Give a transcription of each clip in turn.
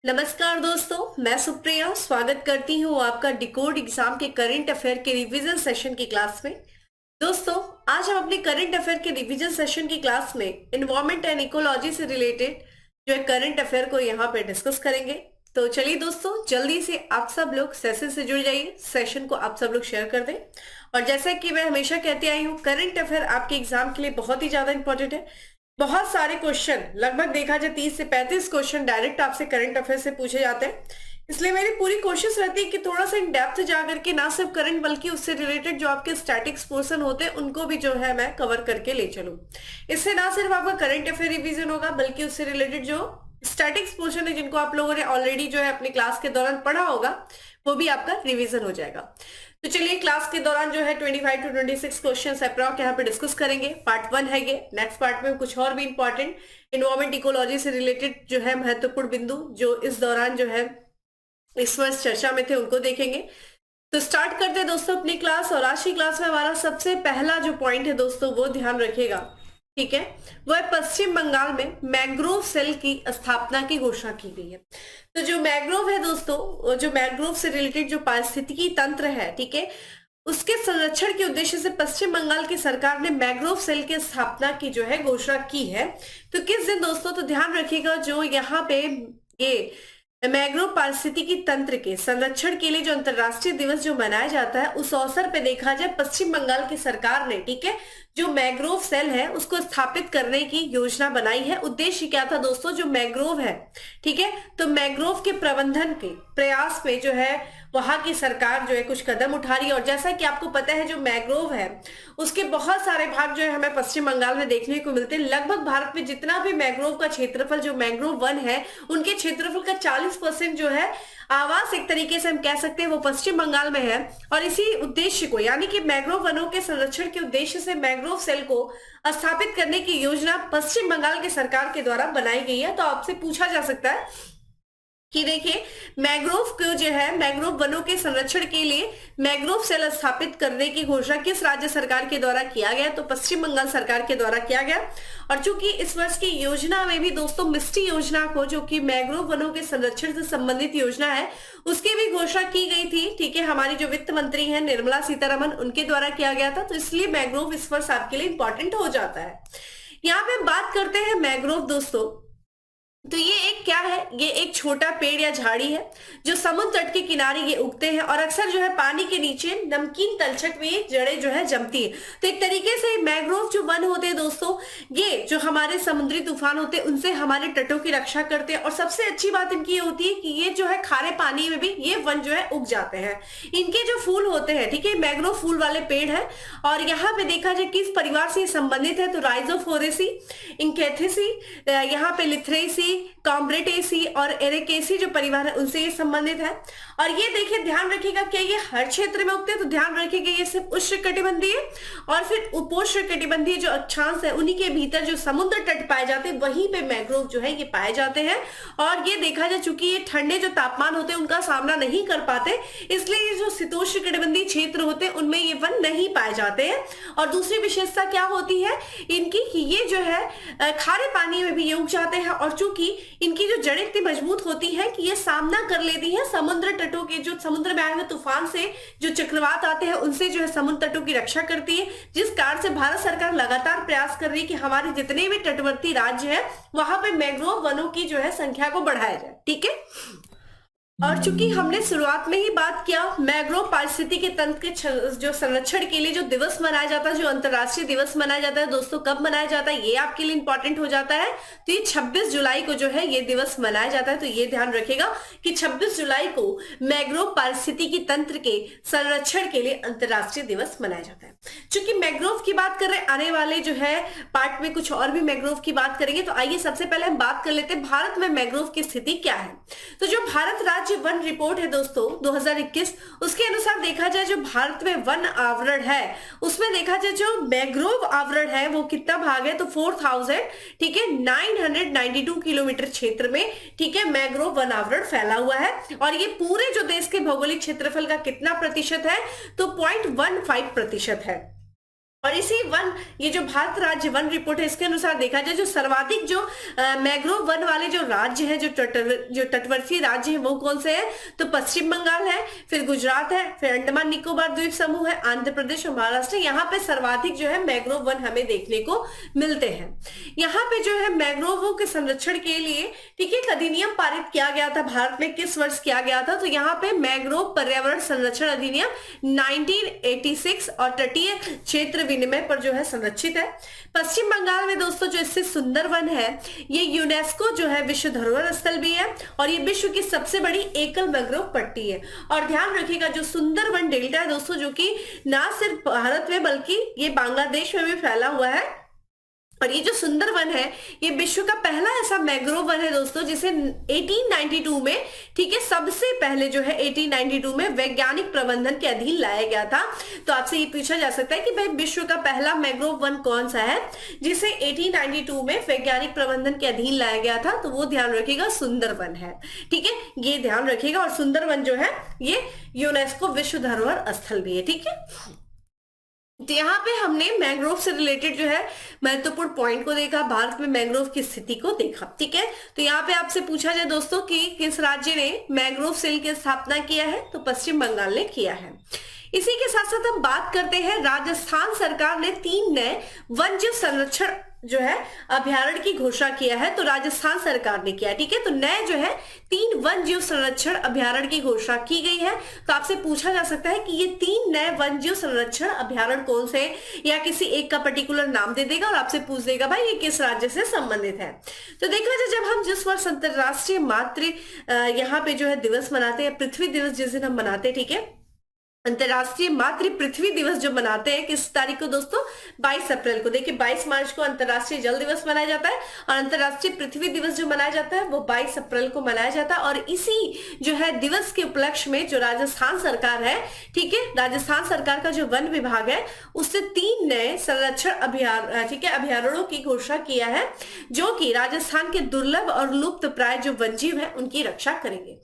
नमस्कार दोस्तों, मैं सुप्रिया स्वागत करती हूँ आपका डिकोड एग्जाम के करंट अफेयर के रिवीजन सेशन की क्लास में। दोस्तों, आज हम अपने करंट अफेयर के रिवीजन सेशन की क्लास में एनवायरमेंट एंड इकोलॉजी से रिलेटेड जो है करंट अफेयर को यहाँ पे डिस्कस करेंगे। तो चलिए दोस्तों, जल्दी से आप सब लोग सेशन से जुड़ जाइए, सेशन को आप सब लोग शेयर कर दें। और जैसा कि मैं हमेशा कहती आई हूँ, करंट अफेयर आपके एग्जाम के लिए बहुत ही ज्यादा इंपॉर्टेंट है। बहुत सारे क्वेश्चन, लगभग देखा जाए 30 से 35 क्वेश्चन डायरेक्ट आपसे करंट अफेयर से पूछे जाते हैं। इसलिए मेरी पूरी कोशिश रहती है कि थोड़ा सा इन डेप्थ जा करके ना सिर्फ करंट बल्कि उससे रिलेटेड जो आपके स्टैटिक्स पोर्शन होते हैं उनको भी जो है मैं कवर करके ले चलूं। इससे ना सिर्फ आपका करंट अफेयर रिवीजन होगा बल्कि उससे रिलेटेड जो स्टैटिक्स पोर्शन है जिनको आप लोगों ने ऑलरेडी जो है अपनी क्लास के दौरान पढ़ा होगा वो भी आपका रिवीजन हो जाएगा। तो चलिए, क्लास के दौरान जो है 25 to 26 क्वेश्चंस अप्रॉक्स यहाँ पे डिस्कस करेंगे। पार्ट 1 है ये। नेक्स्ट पार्ट में कुछ और भी इंपॉर्टेंट एनवायरमेंट इकोलॉजी से रिलेटेड जो है महत्वपूर्ण बिंदु जो इस दौरान जो है इस वर्ष चर्चा में थे उनको देखेंगे। तो स्टार्ट करते हैं दोस्तों अपनी क्लास। और आज की क्लास में हमारा सबसे पहला जो पॉइंट है दोस्तों वो ध्यान रखिएगा, ठीक है, वो है पश्चिम बंगाल में मैंग्रोव सेल की स्थापना की घोषणा की गई है। तो जो मैंग्रोव है दोस्तों, जो मैंग्रोव से रिलेटेड जो पारिस्थितिकी तंत्र है, ठीक है, उसके संरक्षण के उद्देश्य से पश्चिम बंगाल की सरकार ने मैंग्रोव सेल की स्थापना की जो है घोषणा की है। तो किस दिन दोस्तों, तो ध्यान रखिएगा, जो यहाँ पे ये मैंग्रोव पारिस्थितिकी तंत्र के संरक्षण के लिए जो अंतरराष्ट्रीय दिवस जो मनाया जाता है उस अवसर पे देखा जाए पश्चिम बंगाल की सरकार ने, ठीक है, जो मैंग्रोव सेल है उसको स्थापित करने की योजना बनाई है। उद्देश्य क्या था दोस्तों, जो मैंग्रोव है, ठीक है, तो मैंग्रोव के प्रबंधन के प्रयास में जो है वहां की सरकार जो है कुछ कदम उठा रही है। और जैसा कि आपको पता है, जो मैंग्रोव है उसके बहुत सारे भाग जो है हमें पश्चिम बंगाल में देखने को मिलते हैं। लगभग भारत में जितना भी मैंग्रोव का क्षेत्रफल, जो मैंग्रोव वन है उनके क्षेत्रफल का 40% जो है आवास एक तरीके से हम कह सकते हैं वो पश्चिम बंगाल में है। और इसी उद्देश्य को, यानी कि मैंग्रोव वनों के संरक्षण के उद्देश्य से मैंग्रोव सेल को स्थापित करने की योजना पश्चिम बंगाल की सरकार के द्वारा बनाई गई है। तो आपसे पूछा जा सकता है कि देखिए, मैंग्रोव को जो है मैंग्रोव वनों के संरक्षण के लिए मैंग्रोव सेल स्थापित करने की घोषणा किस राज्य सरकार के द्वारा किया गया, तो पश्चिम बंगाल सरकार के द्वारा किया गया। और चूंकि इस वर्ष की योजना में भी दोस्तों मिस्टी योजना को, जो कि मैंग्रोव वनों के संरक्षण से संबंधित योजना है, उसकी भी घोषणा की गई थी, ठीक है, हमारी जो वित्त मंत्री है निर्मला सीतारमन उनके द्वारा किया गया था। तो इसलिए मैंग्रोव इस वर्ष आपके लिए इंपॉर्टेंट हो जाता है। यहाँ पे बात करते हैं मैंग्रोव दोस्तों, तो ये एक क्या है, ये एक छोटा पेड़ या झाड़ी है जो समुद्र तट के किनारे ये उगते हैं और अक्सर जो है पानी के नीचे नमकीन तलछट में ये जड़ें जो है जमती है। तो एक तरीके से मैंग्रोव जो वन होते हैं दोस्तों, ये जो हमारे समुद्री तूफान होते हैं उनसे हमारे तटों की रक्षा करते हैं। और सबसे अच्छी बात इनकी ये होती है कि ये जो है खारे पानी में भी ये वन जो है उग जाते हैं। इनके जो फूल होते हैं, ठीक है, मैंग्रोव फूल वाले पेड़ है। और यहाँ पे देखा जाए किस परिवार से संबंधित है, तो राइजोफोरेसी, इंकेथेसी, यहाँ पे लिथरेसी, कॉम्ब्रेटेसी और एरेकेसी जो परिवार है उनसे ये संबंधित है। और ये देखिए, ध्यान रखिएगा, क्या ये हर क्षेत्र में उगते हैं, तो ध्यान रखिएगा ये सिर्फ उष्णकटिबंधीय और फिर उपोष्णकटिबंधीय जो अक्षांश है उन्हीं के भीतर जो समुद्र तट पाए जाते हैं वहीं पे मैंग्रोव जो है ये पाए जाते हैं। और ये देखा जाए, चूंकि ये ठंडे जो तापमान होते हैं उनका सामना नहीं कर पाते, इसलिए ये जो शीतोष्णकटिबंधीय क्षेत्र होते हैं उनमें ये वन नहीं पाए जाते हैं। और दूसरी विशेषता क्या होती है इनकी, कि ये जो है खारे पानी में भी ये उग जाते हैं। और चूंकि इनकी जो जड़ें इतनी मजबूत होती है कि ये सामना कर लेती है समुद्र तटों के, जो समुद्र में आए हुए तूफान से जो चक्रवात आते हैं उनसे जो है समुद्र तटों की रक्षा करती है। जिस कारण से भारत सरकार लगातार प्रयास कर रही है कि हमारे जितने भी तटवर्ती राज्य हैं वहां पे मैंग्रोव वनों की जो है संख्या को बढ़ाया जाए, ठीक है। और चूंकि हमने शुरुआत में ही बात किया मैंग्रोव पारिस्थितिकी तंत्र के जो संरक्षण के लिए जो दिवस मनाया जाता है, जो अंतरराष्ट्रीय दिवस मनाया जाता है दोस्तों, कब मनाया जाता है ये आपके लिए इंपॉर्टेंट हो जाता है। तो ये 26 जुलाई को जो है ये दिवस मनाया जाता है। तो ये ध्यान रखेगा कि 26 जुलाई को मैंग्रोव पारिस्थितिकी तंत्र के संरक्षण के लिए अंतरराष्ट्रीय दिवस मनाया जाता है। चूंकि मैंग्रोव की बात कर रहे हैं, आने वाले जो है पार्ट में कुछ और भी मैंग्रोव की बात करेंगे। तो आइए सबसे पहले हम बात कर लेते हैं भारत में मैंग्रोव की स्थिति क्या है। तो जो भारत राज्य वन रिपोर्ट है दोस्तों 2021, उसके अनुसार देखा जाए जो भारत में वन आवरण है उसमें देखा जाए जो मैंग्रोव आवरण है वो कितना भाग है, तो 4000, ठीक है, 992 किलोमीटर क्षेत्र में, ठीक है, मैंग्रोव वन आवरण फैला हुआ है। और ये पूरे जो देश के भौगोलिक क्षेत्रफल का कितना प्रतिशत है, तो 0.15% है। और इसी वन, ये जो भारत राज्य वन रिपोर्ट है, इसके अनुसार देखा जाए जो सर्वाधिक जो मैंग्रोव वन वाले जो राज्य हैं, जो तटवर्ती राज्य हैं, वो कौन से हैं? तो पश्चिम बंगाल है, फिर गुजरात है, फिर अंडमान निकोबार द्वीप समूह है, आंध्र प्रदेश और महाराष्ट्र। यहाँ पे सर्वाधिक जो है मैंग्रोव वन हमें देखने को मिलते हैं। यहाँ पे जो है मैंग्रोवों के संरक्षण के लिए ठीक है एक अधिनियम पारित किया गया था भारत में, किस वर्ष किया गया था? तो यहाँ पे मैंग्रोव पर्यावरण संरक्षण अधिनियम 1986 और तटीय क्षेत्र विनिमय पर जो है संरक्षित है। पश्चिम बंगाल में दोस्तों जो इससे सुंदर वन है, ये यूनेस्को जो है विश्व धरोहर स्थल भी है और ये विश्व की सबसे बड़ी एकल मैंग्रोव पट्टी है। और ध्यान रखिएगा जो सुंदर वन डेल्टा है दोस्तों, जो कि ना सिर्फ भारत में बल्कि ये बांग्लादेश में भी फैला हुआ है। और ये जो सुंदर वन है, ये विश्व का पहला ऐसा मैंग्रोव वन है दोस्तों, जिसे 1892 में ठीक है सबसे पहले जो है 1892 में वैज्ञानिक प्रबंधन के अधीन लाया गया था। तो आपसे ये पूछा जा सकता है कि भाई विश्व का पहला मैंग्रोव वन कौन सा है जिसे 1892 में वैज्ञानिक प्रबंधन के अधीन लाया गया था? तो वो ध्यान रखिएगा सुंदर वन है। ठीक है, ये ध्यान रखिएगा। और सुंदर वन जो है ये यूनेस्को विश्व धरोहर स्थल भी है। ठीक है, तो यहाँ पे हमने मैंग्रोव से रिलेटेड जो है महत्वपूर्ण पॉइंट को देखा, भारत में मैंग्रोव की स्थिति को देखा। ठीक है, तो यहाँ पे आपसे पूछा जाए दोस्तों कि किस राज्य ने मैंग्रोव सेल की स्थापना किया है? तो पश्चिम बंगाल ने किया है। इसी के साथ साथ हम बात करते हैं, राजस्थान सरकार ने 3 नए वन्यजीव संरक्षण जो है अभयारण्य की घोषणा किया है। तो राजस्थान सरकार ने किया। ठीक है, तो नए जो है 3 वन्यजीव संरक्षण अभयारण्य की घोषणा की गई है। तो आपसे पूछा जा सकता है कि ये 3 नए वन्यजीव संरक्षण अभयारण्य कौन से, या किसी एक का पर्टिकुलर नाम दे देगा और आपसे पूछ देगा भाई ये किस राज्य से संबंधित है। तो देखा जाए जब हम जिस वर्ष अंतरराष्ट्रीय मातृ यहाँ पे जो है दिवस मनाते हैं, पृथ्वी दिवस जिस दिन हम मनाते हैं, ठीक है, अंतरराष्ट्रीय मातृ पृथ्वी दिवस जो मनाते हैं किस तारीख को दोस्तों? 22 अप्रैल को। देखिए 22 मार्च को अंतरराष्ट्रीय जल दिवस मनाया जाता है और अंतरराष्ट्रीय पृथ्वी दिवस जो मनाया जाता है वो 22 अप्रैल को मनाया जाता है। और इसी जो है दिवस के उपलक्ष्य में जो राजस्थान सरकार है, ठीक है, राजस्थान सरकार का जो वन विभाग है उससे 3 नए संरक्षण अभयारण्य, ठीक है, अभयारण्यों की घोषणा किया है, जो कि राजस्थान के दुर्लभ और लुप्त प्राय जो वन्यजीव है उनकी रक्षा करेंगे।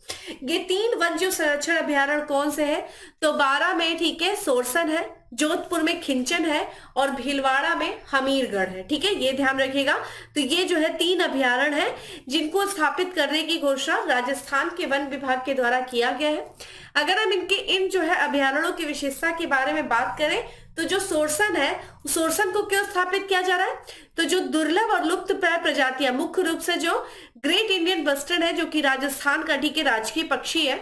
ये 3 वन्यजीव संरक्षण अभयारण्य कौन से है? तो 12 में ठीक है सोरसन है, जोधपुर में खिंचन है और भीलवाड़ा में हमीरगढ़ है। ठीक है, ये ध्यान रखिएगा। तो ये जो है 3 अभयारण्य है जिनको स्थापित करने की घोषणा राजस्थान के वन विभाग के द्वारा किया गया है। अगर हम इन जो है अभयारण्यों की विशेषता के बारे में बात करें तो जो सोरसन है, सोरसन को क्यों स्थापित किया जा रहा है? तो जो दुर्लभ और लुप्त प्राय प्रजातियां, मुख्य रूप से जो ग्रेट इंडियन बस्टर्ड है जो कि राजस्थान का ठीक है राजकीय पक्षी है,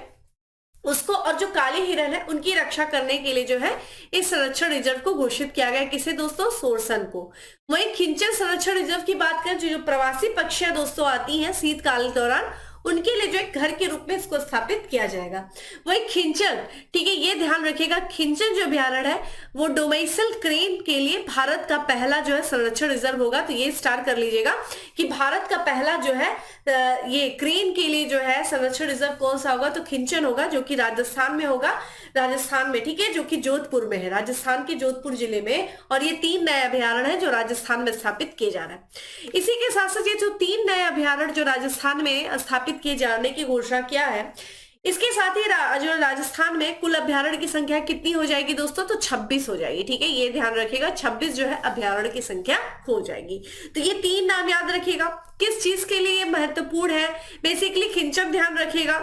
उसको, और जो काले हिरन है उनकी रक्षा करने के लिए जो है इस संरक्षण रिजर्व को घोषित किया गया। किसे दोस्तों? सोरसन को। वहीं खिंचन संरक्षण रिजर्व की बात करें, जो प्रवासी पक्षियां दोस्तों आती हैं शीतकाल के दौरान, उनके लिए जो एक घर के रूप में इसको स्थापित किया जाएगा। वही खिंचन, ठीक है, ये ध्यान रखिएगा, खिंचन जो अभयारण्य है वो डोमेसल क्रेन के लिए भारत का पहला जो है संरक्षण रिजर्व होगा। तो ये स्टार कर लीजिएगा कि भारत का पहला जो है ये क्रेन के लिए जो है संरक्षण रिजर्व कौन सा होगा? तो खिंचन होगा, जो कि राजस्थान में होगा, राजस्थान में, ठीक है, जो कि जोधपुर में है, राजस्थान के जोधपुर जिले में। और ये 3 नए अभयारण्य है जो राजस्थान में स्थापित किए जा रहे हैं। इसी के साथ साथ ये जो 3 नए अभयारण्य जो राजस्थान में स्थापित किए जाने की घोषणा किया है, इसके साथ ही जो राजस्थान में कुल अभयारण्य की संख्या कितनी हो जाएगी दोस्तों? तो 26 हो जाएगी। ठीक है, ये ध्यान रखिएगा, 26 जो है अभयारण्य की संख्या हो जाएगी। तो ये 3 नाम याद रखिएगा। किस चीज के लिए महत्वपूर्ण है? बेसिकली खिंचन ध्यान रखिएगा,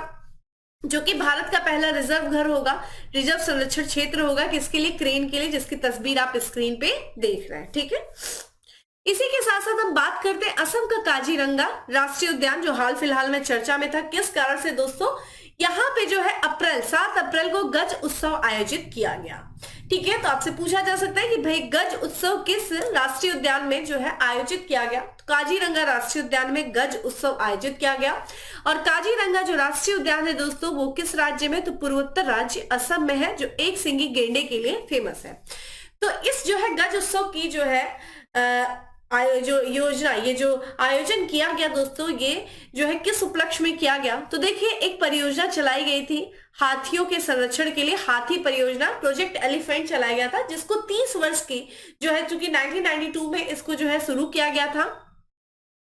जो कि भारत का पहला रिजर्व घर होगा, रिजर्व संरक्षण क्षेत्र होगा। किसके लिए? क्रेन के लिए, जिसकी तस्वीर आप स्क्रीन पे देख रहे हैं। ठीक है, इसी के साथ साथ हम बात करते हैं असम का काजीरंगा राष्ट्रीय उद्यान, जो हाल फिलहाल में चर्चा में था। किस कारण से दोस्तों? यहाँ पे जो है 7 अप्रैल को गज उत्सव आयोजित किया गया। ठीक है, तो आपसे पूछा जा सकता है कि भाई गज उत्सव किस राष्ट्रीय उद्यान में जो है आयोजित किया गया? तो काजीरंगा राष्ट्रीय उद्यान में गज उत्सव आयोजित किया गया। और काजीरंगा जो राष्ट्रीय उद्यान है दोस्तों वो किस राज्य में? तो पूर्वोत्तर राज्य असम में है, जो एक सिंगी गेंडे के लिए फेमस है। तो इस जो है गज उत्सव की जो है जो योजना, ये जो आयोजन किया गया दोस्तों, ये जो है किस उपलक्ष्य में किया गया? तो देखिए एक परियोजना चलाई गई थी हाथियों के संरक्षण के लिए, हाथी परियोजना, प्रोजेक्ट एलिफेंट चलाया गया था, जिसको 30 वर्ष की जो है, चूंकि 1992 में इसको जो है शुरू किया गया था।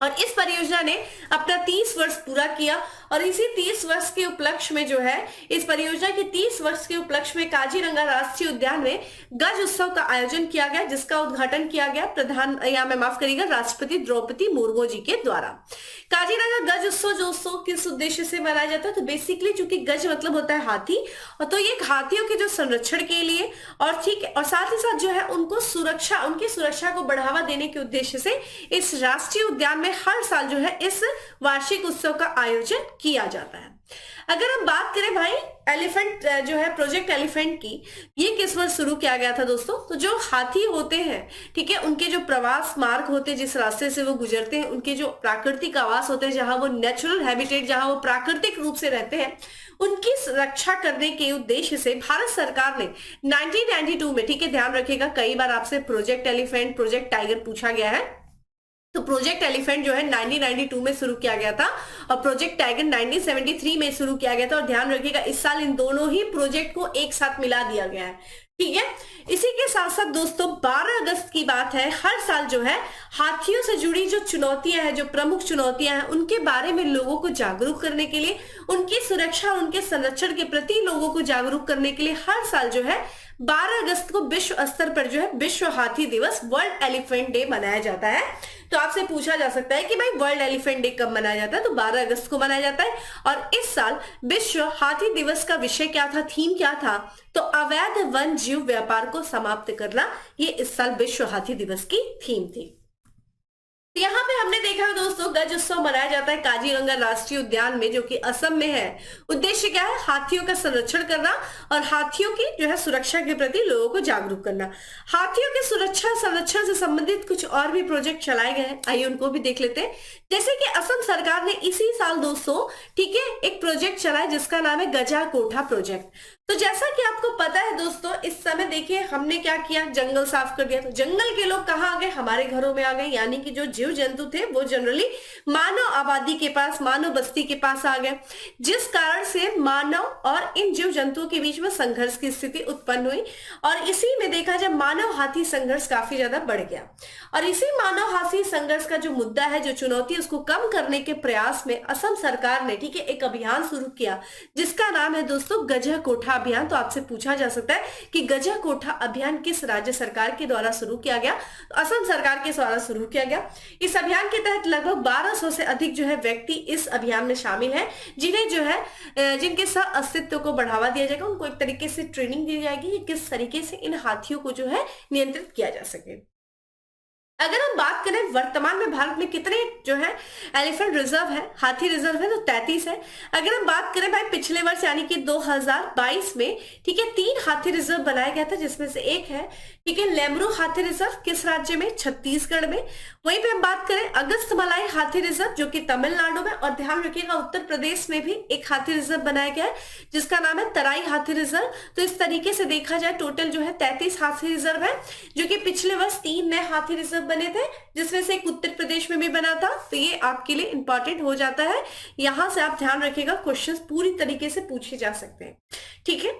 और इस परियोजना ने अपना 30 वर्ष पूरा किया और इसी 30 वर्ष के उपलक्ष्य में जो है, इस परियोजना के 30 वर्ष के उपलक्ष्य में काजीरंगा राष्ट्रीय उद्यान में गज उत्सव का आयोजन किया गया, जिसका उद्घाटन किया गया माफ करिएगा, राष्ट्रपति द्रौपदी मुर्मू जी के द्वारा। काजीरंगा गज उत्सव दोस्तों किस उद्देश्य से मनाया जाता है, तो बेसिकली चूंकि गज मतलब होता है हाथी, और तो ये हाथियों के जो संरक्षण के लिए और ठीक है, और साथ ही साथ जो है उनकी सुरक्षा को बढ़ावा देने के उद्देश्य से इस राष्ट्रीय उद्यान में हर साल जो है इस वार्षिक उत्सव का आयोजन किया जाता है। अगर हम बात करें भाई एलिफेंट जो है प्रोजेक्ट एलिफेंट की, ये किस वर्ष शुरू किया गया था दोस्तों, तो जो हाथी होते हैं, ठीक है, उनके जो प्रवास मार्ग होते हैं, जिस रास्ते से वो गुजरते हैं, उनके जो प्राकृतिक आवास होते हैं, जहां वो नेचुरल हैबिटेट, जहां वो प्राकृतिक रूप से रहते हैं, उनकी रक्षा करने के उद्देश्य से भारत सरकार ने 1992 में, ठीक है, ध्यान रखिएगा, कई बार आपसे प्रोजेक्ट एलिफेंट, प्रोजेक्ट टाइगर पूछा गया है, तो प्रोजेक्ट एलिफेंट जो है 1992 में शुरू किया गया था और प्रोजेक्ट टाइगर 1973 में शुरू किया गया था। और ध्यान रखिएगा इस साल इन दोनों ही प्रोजेक्ट को एक साथ मिला दिया गया है, ठीक है। इसी के साथ साथ दोस्तों 12 अगस्त की बात है, हर साल जो है हाथियों से जुड़ी जो चुनौतियां हैं, जो प्रमुख चुनौतियां हैं, उनके बारे में लोगों को जागरूक करने के लिए, उनकी सुरक्षा और उनके संरक्षण के प्रति लोगों को जागरूक करने के लिए हर साल जो है 12 अगस्त को विश्व स्तर पर जो है विश्व हाथी दिवस, वर्ल्ड एलिफेंट डे मनाया जाता है। तो आपसे पूछा जा सकता है कि भाई वर्ल्ड एलिफेंट डे कब मनाया जाता है, तो 12 अगस्त को मनाया जाता है। और इस साल विश्व हाथी दिवस का विषय क्या था, थीम क्या था, तो अवैध वन जीव व्यापार को समाप्त करना, ये इस साल विश्व हाथी दिवस की थीम थी। यहाँ पे हमने देखा दोस्तों गज उत्सव मनाया जाता है काजीरंगा राष्ट्रीय उद्यान में, जो कि असम में है। उद्देश्य क्या है, हाथियों का संरक्षण करना और हाथियों की जो है सुरक्षा के प्रति लोगों को जागरूक करना। हाथियों की सुरक्षा संरक्षण से संबंधित कुछ और भी प्रोजेक्ट चलाए गए हैं, आइए उनको भी देख लेते हैं। जैसे कि असम सरकार ने इसी साल दोस्तों, ठीक है, एक प्रोजेक्ट चलाया जिसका नाम है गजा कोठा प्रोजेक्ट। तो जैसा कि आपको पता है दोस्तों, इस समय देखिए हमने क्या किया, जंगल साफ कर दिया। तो जंगल के लोग कहाँ आ गए, हमारे घरों में आ गए, यानी कि जो जीव जंतु थे वो जनरली मानव आबादी के पास, मानव बस्ती के पास आ गए, जिस कारण से मानव और इन जीव जंतुओं के बीच में संघर्ष की स्थिति उत्पन्न हुई। और इसी में देखा जाए मानव हाथी संघर्ष काफी ज्यादा बढ़ गया। और इसी मानव हाथी संघर्ष का जो मुद्दा है, जो चुनौती, उसको कम करने के प्रयास में असम सरकार ने, ठीक है, एक अभियान शुरू किया जिसका नाम है दोस्तों गजा कोठा अभियान। तो आपसे पूछा जा सकता है कि गजा कोठा अभियान किस राज्य सरकार के द्वारा शुरू किया गया, तो असम सरकार के द्वारा शुरू किया गया। इस अभियान के तहत लगभग 1200 से अधिक जो है व्यक्ति इस अभियान में शामिल हैं, जिन्हें जो है जिनके सह अस्तित्व को बढ़ावा दिया जाएगा, उनको एक तरीके से ट्रेनिंग दी जाएगी कि किस तरीके से इन हाथियों को जो है नियंत्रित किया जा सके। अगर हम बात करें वर्तमान में भारत में कितने जो है एलिफेंट रिजर्व है, हाथी रिजर्व है, तो 33 है। अगर हम बात करें भाई पिछले वर्ष यानी कि 2022 में, ठीक है, 3 हाथी रिजर्व बनाया गया था, जिसमें से एक है, ठीक है, लेमरू हाथी रिजर्व, किस राज्य में, छत्तीसगढ़ में। वहीं पे हम बात करें अगस्त मलाई हाथी रिजर्व, जो कि तमिलनाडु में, और ध्यान रखिएगा उत्तर प्रदेश में भी एक हाथी रिजर्व बनाया गया है जिसका नाम है तराई हाथी रिजर्व। तो इस तरीके से देखा जाए टोटल जो है 33 हाथी रिजर्व है, जो कि पिछले वर्ष 3 नए हाथी रिजर्व बने थे, जिसमें से एक उत्तर प्रदेश में भी बना था। तो ये आपके लिए इंपॉर्टेंट हो जाता है, यहां से आप ध्यान रखिएगा, क्वेश्चंस पूरी तरीके से पूछे जा सकते हैं, ठीक है।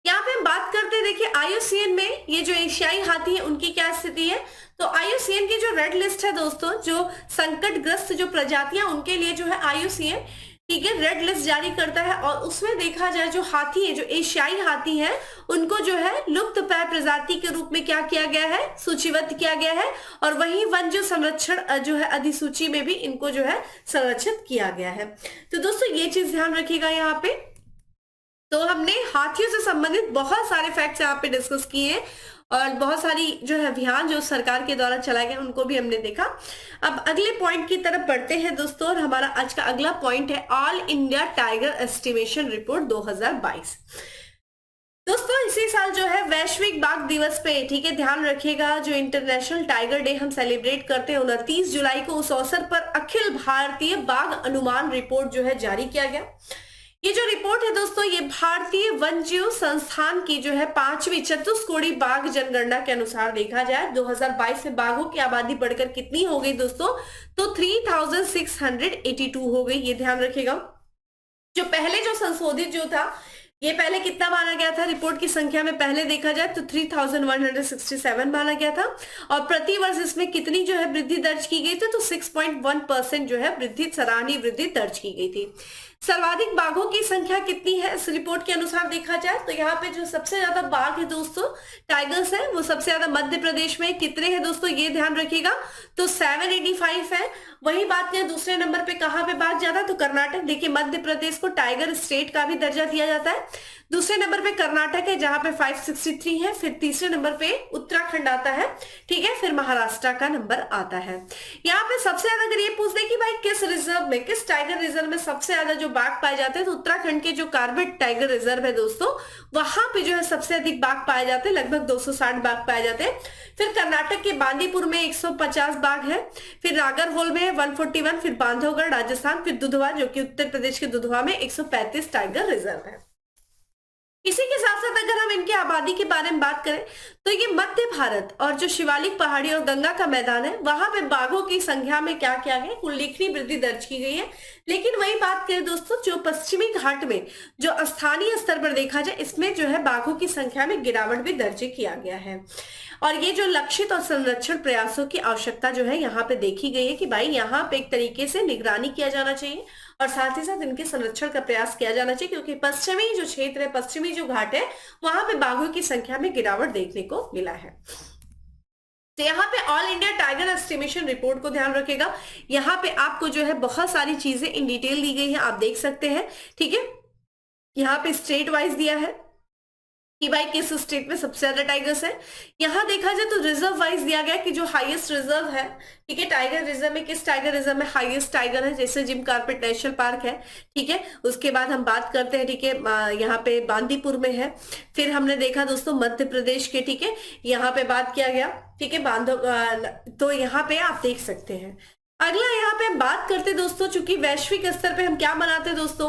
यहाँ पे हम बात करते हैं, देखिए IUCN में ये जो एशियाई हाथी है उनकी क्या स्थिति है। तो IUCN की जो रेड लिस्ट है दोस्तों, जो संकटग्रस्त जो प्रजातियां, उनके लिए जो है IUCN, ठीक है, रेड लिस्ट जारी करता है। और उसमें देखा जाए जो हाथी है, जो एशियाई हाथी है, उनको जो है लुप्त प्राय प्रजाति के रूप में क्या किया गया है, सूचीबद्ध किया गया है। और वही वन जो संरक्षण जो है अधिसूची में भी इनको जो है संरक्षित किया गया है। तो दोस्तों ये चीज ध्यान रखिएगा। यहाँ पे तो हमने हाथियों से संबंधित बहुत सारे फैक्ट्स यहाँ पे डिस्कस किए हैं और बहुत सारी जो है अभियान जो सरकार के द्वारा चलाए गए उनको भी हमने देखा। अब अगले पॉइंट की तरफ बढ़ते हैं दोस्तों, और हमारा आज का अगला पॉइंट है all India tiger estimation report 2022। दोस्तों इसी साल जो है वैश्विक बाघ दिवस पे, ठीक है, ध्यान रखिएगा, जो इंटरनेशनल टाइगर डे हम सेलिब्रेट करते हैं 29 जुलाई को, उस अवसर पर अखिल भारतीय बाघ अनुमान रिपोर्ट जो है जारी किया गया। ये जो रिपोर्ट है दोस्तों, ये भारतीय वन्यजीव संस्थान की जो है 5वीं चतुष्कोणीय बाघ जनगणना के अनुसार देखा जाए 2022 में बाघों की आबादी बढ़कर कितनी हो गई दोस्तों, तो 3682 हो गई। ये ध्यान रखिएगा। जो पहले जो संशोधित जो था ये पहले कितना माना गया था? रिपोर्ट की संख्या में पहले देखा जाए तो 3167 माना गया था, और प्रति वर्ष इसमें कितनी जो है वृद्धि दर्ज की गई थी? तो 6.1% जो है वृद्धि, सराहनीय वृद्धि दर्ज की गई थी। सर्वाधिक बाघों की संख्या कितनी है इस रिपोर्ट के अनुसार देखा जाए तो यहाँ पे जो सबसे ज्यादा बाघ है दोस्तों, टाइगर्स है, वो सबसे ज्यादा मध्य प्रदेश में। कितने हैं दोस्तों ये ध्यान रखिएगा, तो 785 है। वही बात करें दूसरे नंबर पे कहाँ पे बाघ ज्यादा, तो कर्नाटक। देखिए मध्य प्रदेश को टाइगर स्टेट का भी दर्जा दिया जाता है। दूसरे नंबर पे कर्नाटक है जहां पे 563 है। फिर तीसरे नंबर पे उत्तराखंड आता है, ठीक है। फिर महाराष्ट्र का नंबर आता है। यहाँ पे सबसे ज्यादा अगर ये पूछ दे कि भाई किस रिजर्व में, किस टाइगर रिजर्व में सबसे ज्यादा जो बाघ पाए जाते हैं, तो उत्तराखंड के जो कार्बेट टाइगर रिजर्व है दोस्तों, वहां पे जो है सबसे अधिक बाघ पाए जाते हैं, लगभग 260 बाघ पाए जाते हैं। फिर कर्नाटक के बांदीपुर में 150 बाघ है। फिर नागरहोल में 141, फिर बांधवगढ़ राजस्थान, फिर दुधवा जो कि उत्तर प्रदेश के दुधवा में 135 टाइगर रिजर्व है। इसी के साथ साथ अगर हम इनकी आबादी के बारे में बात करें तो ये मध्य भारत और जो शिवालिक पहाड़ी और गंगा का मैदान है, वहां पे बाघों की संख्या में क्या किया गया, उल्लेखनीय वृद्धि दर्ज की गई है। लेकिन वही बात करें दोस्तों, जो पश्चिमी घाट में जो स्थानीय स्तर पर देखा जाए, इसमें जो है बाघों की संख्या में गिरावट भी दर्ज किया गया है। और ये जो लक्षित और संरक्षण प्रयासों की आवश्यकता जो है यहाँ पे देखी गई है कि भाई यहाँ पे एक तरीके से निगरानी किया जाना चाहिए और साथ ही साथ इनके संरक्षण का प्रयास किया जाना चाहिए, क्योंकि पश्चिमी जो क्षेत्र है, पश्चिमी जो घाट है, वहां पे बाघों की संख्या में गिरावट देखने को मिला है। तो यहाँ पे all India tiger estimation report को ध्यान रखेगा। यहाँ पे आपको जो है बहुत सारी चीजें इन डिटेल दी गई है, आप देख सकते हैं, ठीक है। यहाँ पे स्टेट वाइज दिया है कि भाई किस स्टेट में सबसे ज्यादा टाइगर्स है। यहाँ देखा जाए तो रिजर्व वाइज दिया गया कि जो हाईएस्ट रिजर्व है, ठीक है, टाइगर रिजर्व में किस टाइगर रिजर्व में हाईएस्ट टाइगर है, जैसे जिम कॉर्बेट नेशनल पार्क है, ठीक है। उसके बाद हम बात करते हैं, ठीक है, यहाँ पे बांदीपुर में है। फिर हमने देखा दोस्तों मध्य प्रदेश के, ठीक है, यहाँ पे बात किया गया, ठीक है, तो यहाँ पे आप देख सकते हैं। अगला यहाँ पे हम बात करते हैं दोस्तों, चूंकि वैश्विक स्तर पे हम क्या मनाते हैं दोस्तों,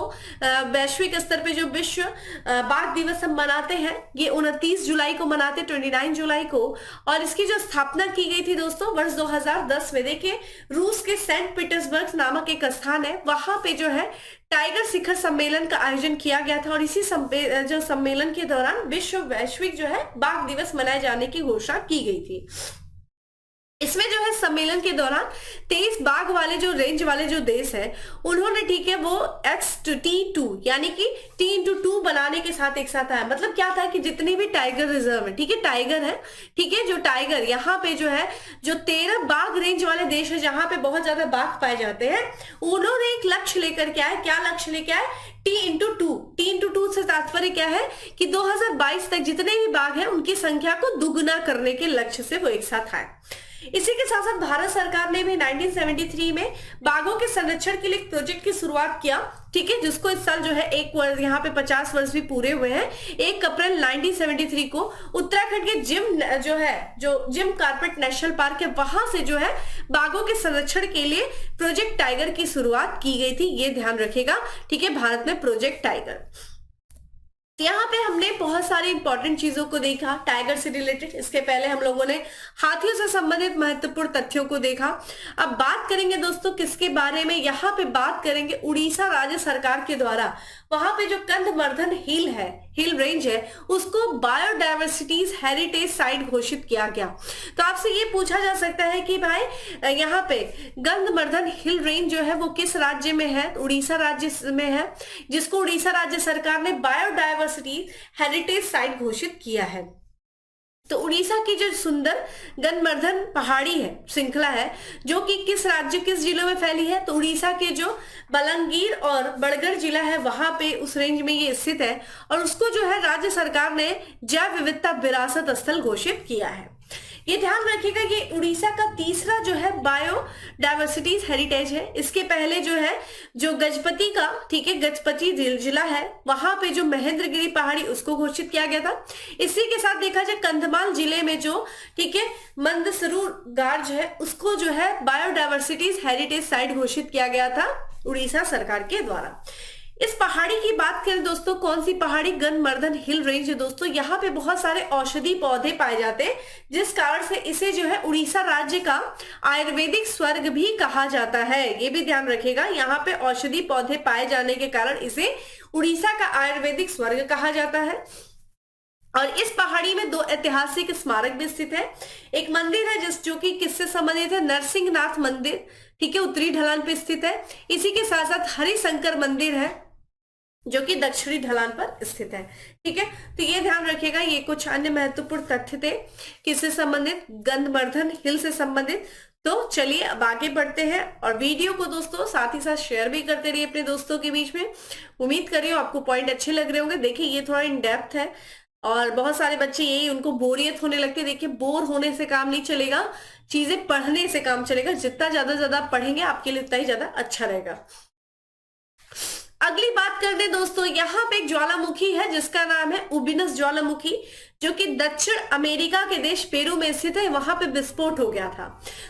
वैश्विक स्तर पे जो विश्व बाघ दिवस हम मनाते हैं, ये 29 जुलाई को मनाते हैं, 29 जुलाई को। और इसकी जो स्थापना की गई थी दोस्तों वर्ष 2010 में। देखिए रूस के सेंट पीटर्सबर्ग नामक एक स्थान है, वहां पे जो है टाइगर शिखर सम्मेलन का आयोजन किया गया था। और इसी जो सम्मेलन के दौरान विश्व वैश्विक जो है बाघ दिवस मनाए जाने की घोषणा की गई थी। इसमें जो है सम्मेलन के दौरान 23 बाघ वाले जो रेंज वाले जो देश है, उन्होंने, ठीक है, वो X-T2 यानी कि T/2 बनाने के साथ एक साथ आया। मतलब क्या था कि जितने भी टाइगर रिजर्व है, ठीक है, टाइगर है, ठीक है, जो टाइगर यहाँ पे जो है, जो 13 बाघ रेंज वाले देश है जहां पे बहुत ज्यादा बाघ पाए जाते हैं, उन्होंने एक लक्ष्य लेकर के आए। क्या लक्ष्य लेके आए? T/2 से तात्पर्य क्या है कि 2022 तक जितने भी बाघ हैं उनकी संख्या को दुगुना करने के लक्ष्य से वो एक साथ आए। इसी के साथ साथ भारत सरकार ने भी 1973 में बाघों के संरक्षण के लिए एक प्रोजेक्ट की शुरुआत किया, ठीक है, जिसको इस साल जो है एक वर्ष, यहाँ पे 50 वर्ष भी पूरे हुए हैं। 1 अप्रैल 1973 को उत्तराखंड के जिम कॉर्बेट नेशनल पार्क है, वहां से जो है बाघों के संरक्षण के लिए प्रोजेक्ट टाइगर की शुरुआत की गई थी। ये ध्यान रखेगा, ठीक है, भारत में प्रोजेक्ट टाइगर। यहाँ पे हमने बहुत सारी इंपॉर्टेंट चीजों को देखा टाइगर से रिलेटेड। इसके पहले हम लोगों ने हाथियों से संबंधित महत्वपूर्ण तथ्यों को देखा। अब बात करेंगे दोस्तों किसके बारे में, यहाँ पे बात करेंगे उड़ीसा राज्य सरकार के द्वारा वहां पे जो कंधमर्धन हिल रेंज है, उसको बायोडायवर्सिटीज हेरिटेज साइट घोषित किया गया। तो आपसे ये पूछा जा सकता है कि भाई यहाँ पे गंधमर्धन हिल रेंज जो है वो किस राज्य में है? उड़ीसा राज्य में है, जिसको उड़ीसा राज्य सरकार ने बायोडायवर्सिटी हेरिटेज साइट घोषित किया है। तो उड़ीसा की जो सुंदर गंधमर्धन पहाड़ी है, श्रृंखला है, जो कि किस जिलों में फैली है? तो उड़ीसा के जो बलंगीर और बड़गढ़ जिला है, वहां पे उस रेंज में ये स्थित है। और उसको जो है राज्य सरकार ने जैव विविधता विरासत स्थल घोषित किया है। ये ध्यान रखिएगा, ये उड़ीसा का तीसरा जो है बायोडायवर्सिटीज हेरिटेज है। इसके पहले जो है जो गजपति का, ठीक है, गजपति जिला है, वहां पे जो महेंद्रगिरी पहाड़ी उसको घोषित किया गया था। इसी के साथ देखा जाए कंधमाल जिले में जो, ठीक है, मंदसरूर गार्ज है, उसको जो है बायोडायवर्सिटीज हेरिटेज साइट घोषित किया गया था उड़ीसा सरकार के द्वारा। इस पहाड़ी की बात करें दोस्तों, कौन सी पहाड़ी? गंधमर्धन हिल रेंज है दोस्तों। यहाँ पे बहुत सारे औषधि पौधे पाए जाते हैं, जिस कारण से इसे जो है उड़ीसा राज्य का आयुर्वेदिक स्वर्ग भी कहा जाता है। ये भी ध्यान रखिएगा, यहाँ पे औषधि पौधे पाए जाने के कारण इसे उड़ीसा का आयुर्वेदिक स्वर्ग कहा जाता है। और इस पहाड़ी में 2 ऐतिहासिक स्मारक भी स्थित है। एक मंदिर है जो कि किससे संबंधित है? नरसिंहनाथ मंदिर, ठीक है, उत्तरी ढलान पे स्थित है। इसी के साथ साथ हरिशंकर मंदिर है जो कि दक्षिणी ढलान पर स्थित है, ठीक है। तो ये ध्यान रखिएगा, ये कुछ अन्य महत्वपूर्ण तथ्य थे किससे संबंधित? गंधमर्धन हिल से संबंधित। तो चलिए अब आगे बढ़ते हैं और वीडियो को दोस्तों साथ ही साथ शेयर भी करते रहिए अपने दोस्तों के बीच में। उम्मीद कर रही हूँ आपको पॉइंट अच्छे लग रहे होंगे। देखिए ये थोड़ा इन डेप्थ है और बहुत सारे बच्चे यही उनको बोरियत होने लगती है। देखिए बोर होने से काम नहीं चलेगा, चीजें पढ़ने से काम चलेगा। जितना ज्यादा पढ़ेंगे आपके लिए उतना ही ज्यादा अच्छा रहेगा। अगली बात कर दे दोस्तों, यहाँ पे एक ज्वालामुखी है जिसका नाम है उबिनस ज्वालामुखी, जो कि दक्षिण अमेरिका के देश पेरू में स्थित है। वहां पे विस्फोट हो गया था।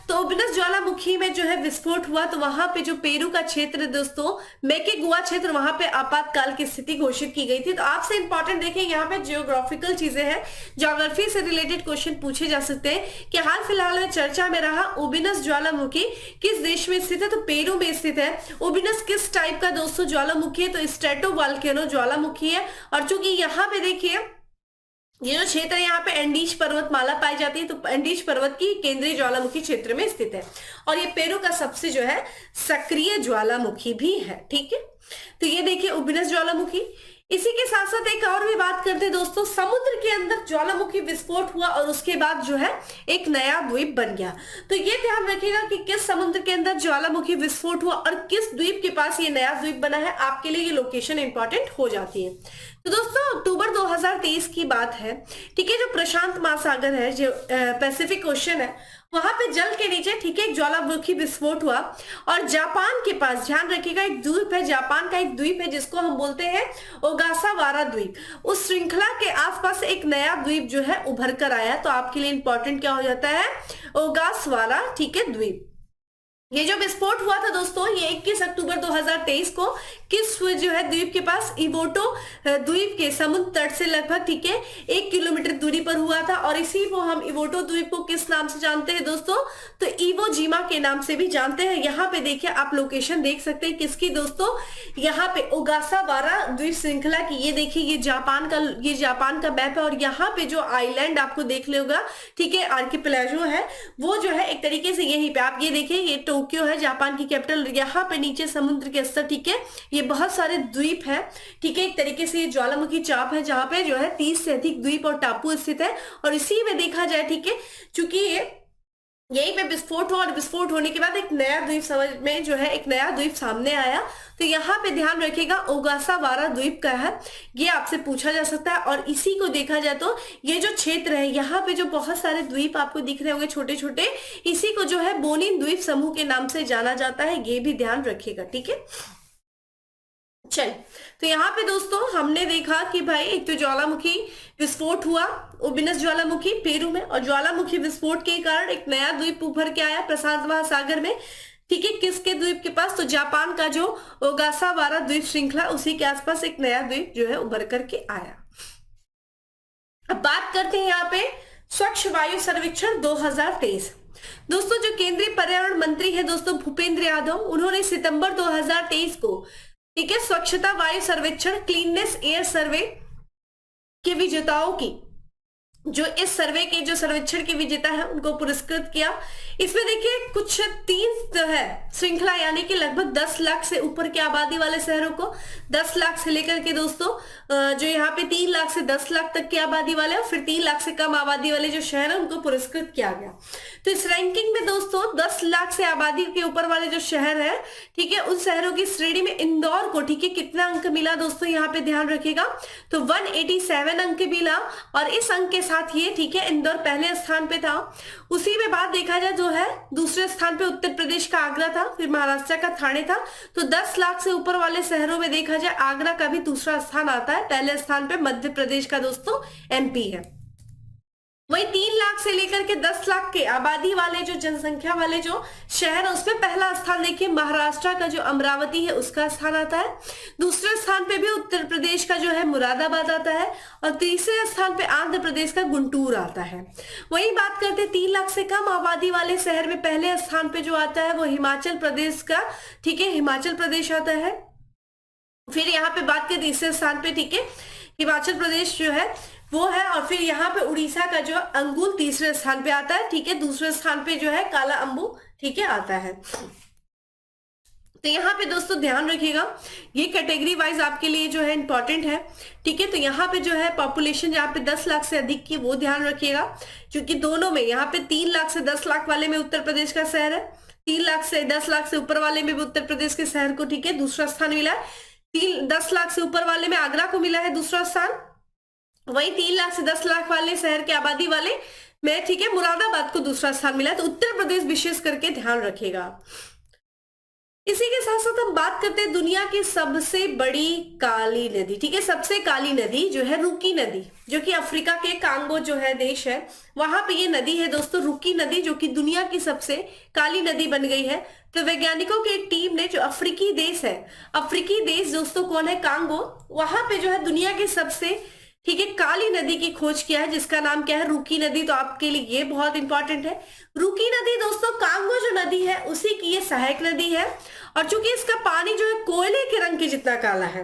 तो उबिनस ज्वालामुखी में जो है विस्फोट हुआ, तो वहां पे जो पेरू का क्षेत्र है दोस्तों, मेकेगुआ क्षेत्र, वहां पे आपातकाल की स्थिति घोषित की गई थी। तो आपसे इंपॉर्टेंट देखिए, यहाँ पे जियोग्राफिकल चीजें हैं, ज्योग्राफी से रिलेटेड क्वेश्चन पूछे जा सकते हैं कि हाल फिलहाल में चर्चा में रहा उबिनस ज्वालामुखी किस देश में स्थित है? तो पेरू में स्थित है। उबिनस किस टाइप का दोस्तों ज्वालामुखी है? तो स्ट्रेटोवॉल्केनो ज्वालामुखी है। और चूंकि यहाँ पे देखिए ये जो क्षेत्र है, यहाँ पे एंडीज पर्वतमाला पाई जाती है, तो एंडीज पर्वत की केंद्रीय ज्वालामुखी क्षेत्र में स्थित है। और ये पेरू का सबसे जो है सक्रिय ज्वालामुखी भी है, ठीक है। तो ये देखिए उबिनस ज्वालामुखी। इसी के साथ साथ एक और भी बात करते हैं दोस्तों, समुद्र के अंदर ज्वालामुखी विस्फोट हुआ और उसके बाद जो है एक नया द्वीप बन गया। तो ये ध्यान रखिएगा कि किस समुद्र के अंदर ज्वालामुखी विस्फोट हुआ और किस द्वीप के पास ये नया द्वीप बना है, आपके लिए ये लोकेशन इंपॉर्टेंट हो जाती है। तो दोस्तों अक्टूबर 2023 की बात है, ठीक है। जो प्रशांत महासागर है, जो पैसिफिक ओशन है, वहां पे जल के नीचे, ठीक है, एक ज्वालामुखी विस्फोट हुआ और जापान के पास, ध्यान रखिएगा, एक द्वीप है, जापान का एक द्वीप है जिसको हम बोलते हैं ओगासावारा द्वीप। उस श्रृंखला के आसपास एक नया द्वीप जो है उभर कर आया। तो आपके लिए इंपॉर्टेंट क्या हो जाता है? ओगासावारा, ठीक है, द्वीप। ये जो विस्फोट हुआ था दोस्तों, ये 21 अक्टूबर 2023 को किस जो है द्वीप के पास, इवोटो द्वीप के समुद्र तट से लगभग, ठीक है, 1 किलोमीटर दूरी पर हुआ था। और इसी को हम इवोटो द्वीप को किस नाम से जानते हैं दोस्तों? तो इवो जिमा के नाम से भी जानते हैं। यहाँ पे देखिए आप लोकेशन देख सकते हैं किसकी दोस्तों, यहाँ पे ओगासावारा द्वीप श्रृंखला की। ये देखिए ये जापान का मैप है और यहाँ पे जो आइलैंड आपको देख लेगा, ठीक है, आर्किपेलागो है, वो जो है एक तरीके से यहीं पे आप ये देखिए, ये टोक्यो है जापान की कैपिटल। यहाँ पे नीचे समुद्र के स्तर, ठीक है, ये बहुत सारे द्वीप है, ठीक है, एक तरीके से ये ज्वालामुखी चाप है जहां पे जो है 30 से अधिक द्वीप और टापू स्थित है। और इसी में देखा जाए, ठीक है, चूंकि ये यहीं पे विस्फोट हुआ और विस्फोट होने के बाद एक नया द्वीप समझ में जो है एक नया द्वीप सामने आया। तो यहाँ पे ध्यान रखिएगा ओगासावारा द्वीप का है, ये आपसे पूछा जा सकता है। और इसी को देखा जाए तो ये जो क्षेत्र है, यहाँ पे जो बहुत सारे द्वीप आपको दिख रहे होंगे छोटे छोटे, इसी को जो है बोनिन द्वीप समूह के नाम से जाना जाता है। ये भी ध्यान रखिएगा, ठीक है। चल, तो यहाँ पे दोस्तों हमने देखा कि भाई एक तो ज्वालामुखी विस्फोट हुआ, उबिनस ज्वालामुखी पेरू में, और ज्वालामुखी विस्फोट के कारण एक नया द्वीप उभर के आया प्रशांत महासागर में, ठीक है। किसके द्वीप के पास? तो जापान का जो ओगासावारा द्वीप श्रृंखला, उसी के आसपास एक नया द्वीप जो है उभर करके आया। अब बात करते हैं यहाँ पे स्वच्छ वायु सर्वेक्षण 2023। दोस्तों जो केंद्रीय पर्यावरण मंत्री है दोस्तों भूपेंद्र यादव, उन्होंने सितंबर 2023 को, ठीक है, स्वच्छता वायु सर्वेक्षण क्लीननेस एयर सर्वे के विजेताओं की, जो इस सर्वे के जो सर्वेक्षण के विजेता है उनको पुरस्कृत किया। इसमें देखिए कुछ 3 है श्रृंखला, यानी कि लगभग 10 लाख से ऊपर की आबादी वाले शहरों को, 10 लाख से लेकर के दोस्तों जो यहाँ पे 3 लाख से 10 लाख तक की आबादी वाले और फिर 3 लाख से कम आबादी वाले जो शहर है उनको पुरस्कृत किया गया। तो इस रैंकिंग में दोस्तों 10 लाख से आबादी के ऊपर वाले जो शहर है, ठीक है, उन शहरों की श्रेणी में इंदौर को, ठीक है, कितना अंक मिला दोस्तों? यहाँ पे ध्यान रखिएगा, तो 187 अंक मिला। और इस अंक के साथ ये, ठीक है, इंदौर पहले स्थान पे था। उसी में बात देखा जाए जो है दूसरे स्थान पे उत्तर प्रदेश का आगरा था, फिर महाराष्ट्र का ठाणे था। तो 10 लाख से ऊपर वाले शहरों में देखा जाए आगरा का भी दूसरा स्थान आता है, पहले स्थान पे मध्य प्रदेश का दोस्तों एमपी है। वही 3 लाख से लेकर के 10 लाख के आबादी वाले जो जनसंख्या वाले जो शहर है उसमें पहला स्थान देखिए महाराष्ट्र का जो अमरावती है उसका स्थान आता है। दूसरे स्थान पे भी उत्तर प्रदेश का जो है मुरादाबाद आता है और तीसरे स्थान पे आंध्र प्रदेश का गुंटूर आता है। वही बात करते 3 लाख से कम आबादी वाले शहर में पहले स्थान पे जो आता है वो हिमाचल प्रदेश का, ठीक है, हिमाचल प्रदेश आता है। फिर यहाँ पे बात करें तीसरे स्थान पे, ठीक है, हिमाचल प्रदेश जो है वो है। और फिर यहाँ पे उड़ीसा का जो अंगुल तीसरे स्थान पे आता है, ठीक है। दूसरे स्थान पे जो है काला अंबू, ठीक है, आता है। तो यहाँ पे दोस्तों ध्यान रखिएगा, ये कैटेगरी वाइज आपके लिए जो है इंपॉर्टेंट है, ठीक है। तो यहाँ पे जो है पॉपुलेशन जहाँ पे 10 लाख से अधिक की वो ध्यान रखिएगा, क्योंकि दोनों में यहाँ पे 3 लाख से 10 लाख वाले में उत्तर प्रदेश का शहर है, 3 लाख से 10 लाख से ऊपर वाले में भी उत्तर प्रदेश के शहर को, ठीक है, दूसरा स्थान मिला है। 10 लाख से ऊपर वाले में आगरा को मिला है दूसरा स्थान। वही 3 लाख से 10 लाख वाले शहर के आबादी वाले में, ठीक है, मुरादाबाद को दूसरा स्थान मिला है। तो उत्तर प्रदेश विशेष करके ध्यान रखेगा। इसी के साथ साथ हम बात करते हैं दुनिया की सबसे बड़ी काली नदी, ठीक है, सबसे काली नदी जो है रुकी नदी, जो कि अफ्रीका के कांगो जो है देश है वहां पे ये नदी है दोस्तों, रुकी नदी, जो कि दुनिया की सबसे काली नदी बन गई है। तो वैज्ञानिकों की एक टीम ने जो अफ्रीकी देश है, अफ्रीकी देश दोस्तों कौन है, कांगो, वहां पे जो है दुनिया की सबसे, ठीक है, काली नदी की खोज किया है, जिसका नाम क्या है, रुकी नदी। तो आपके लिए ये बहुत इंपॉर्टेंट है। रुकी नदी दोस्तों कांगो जो नदी है उसी की ये सहायक नदी है, और चूंकि इसका पानी जो है कोयले के रंग के जितना काला है,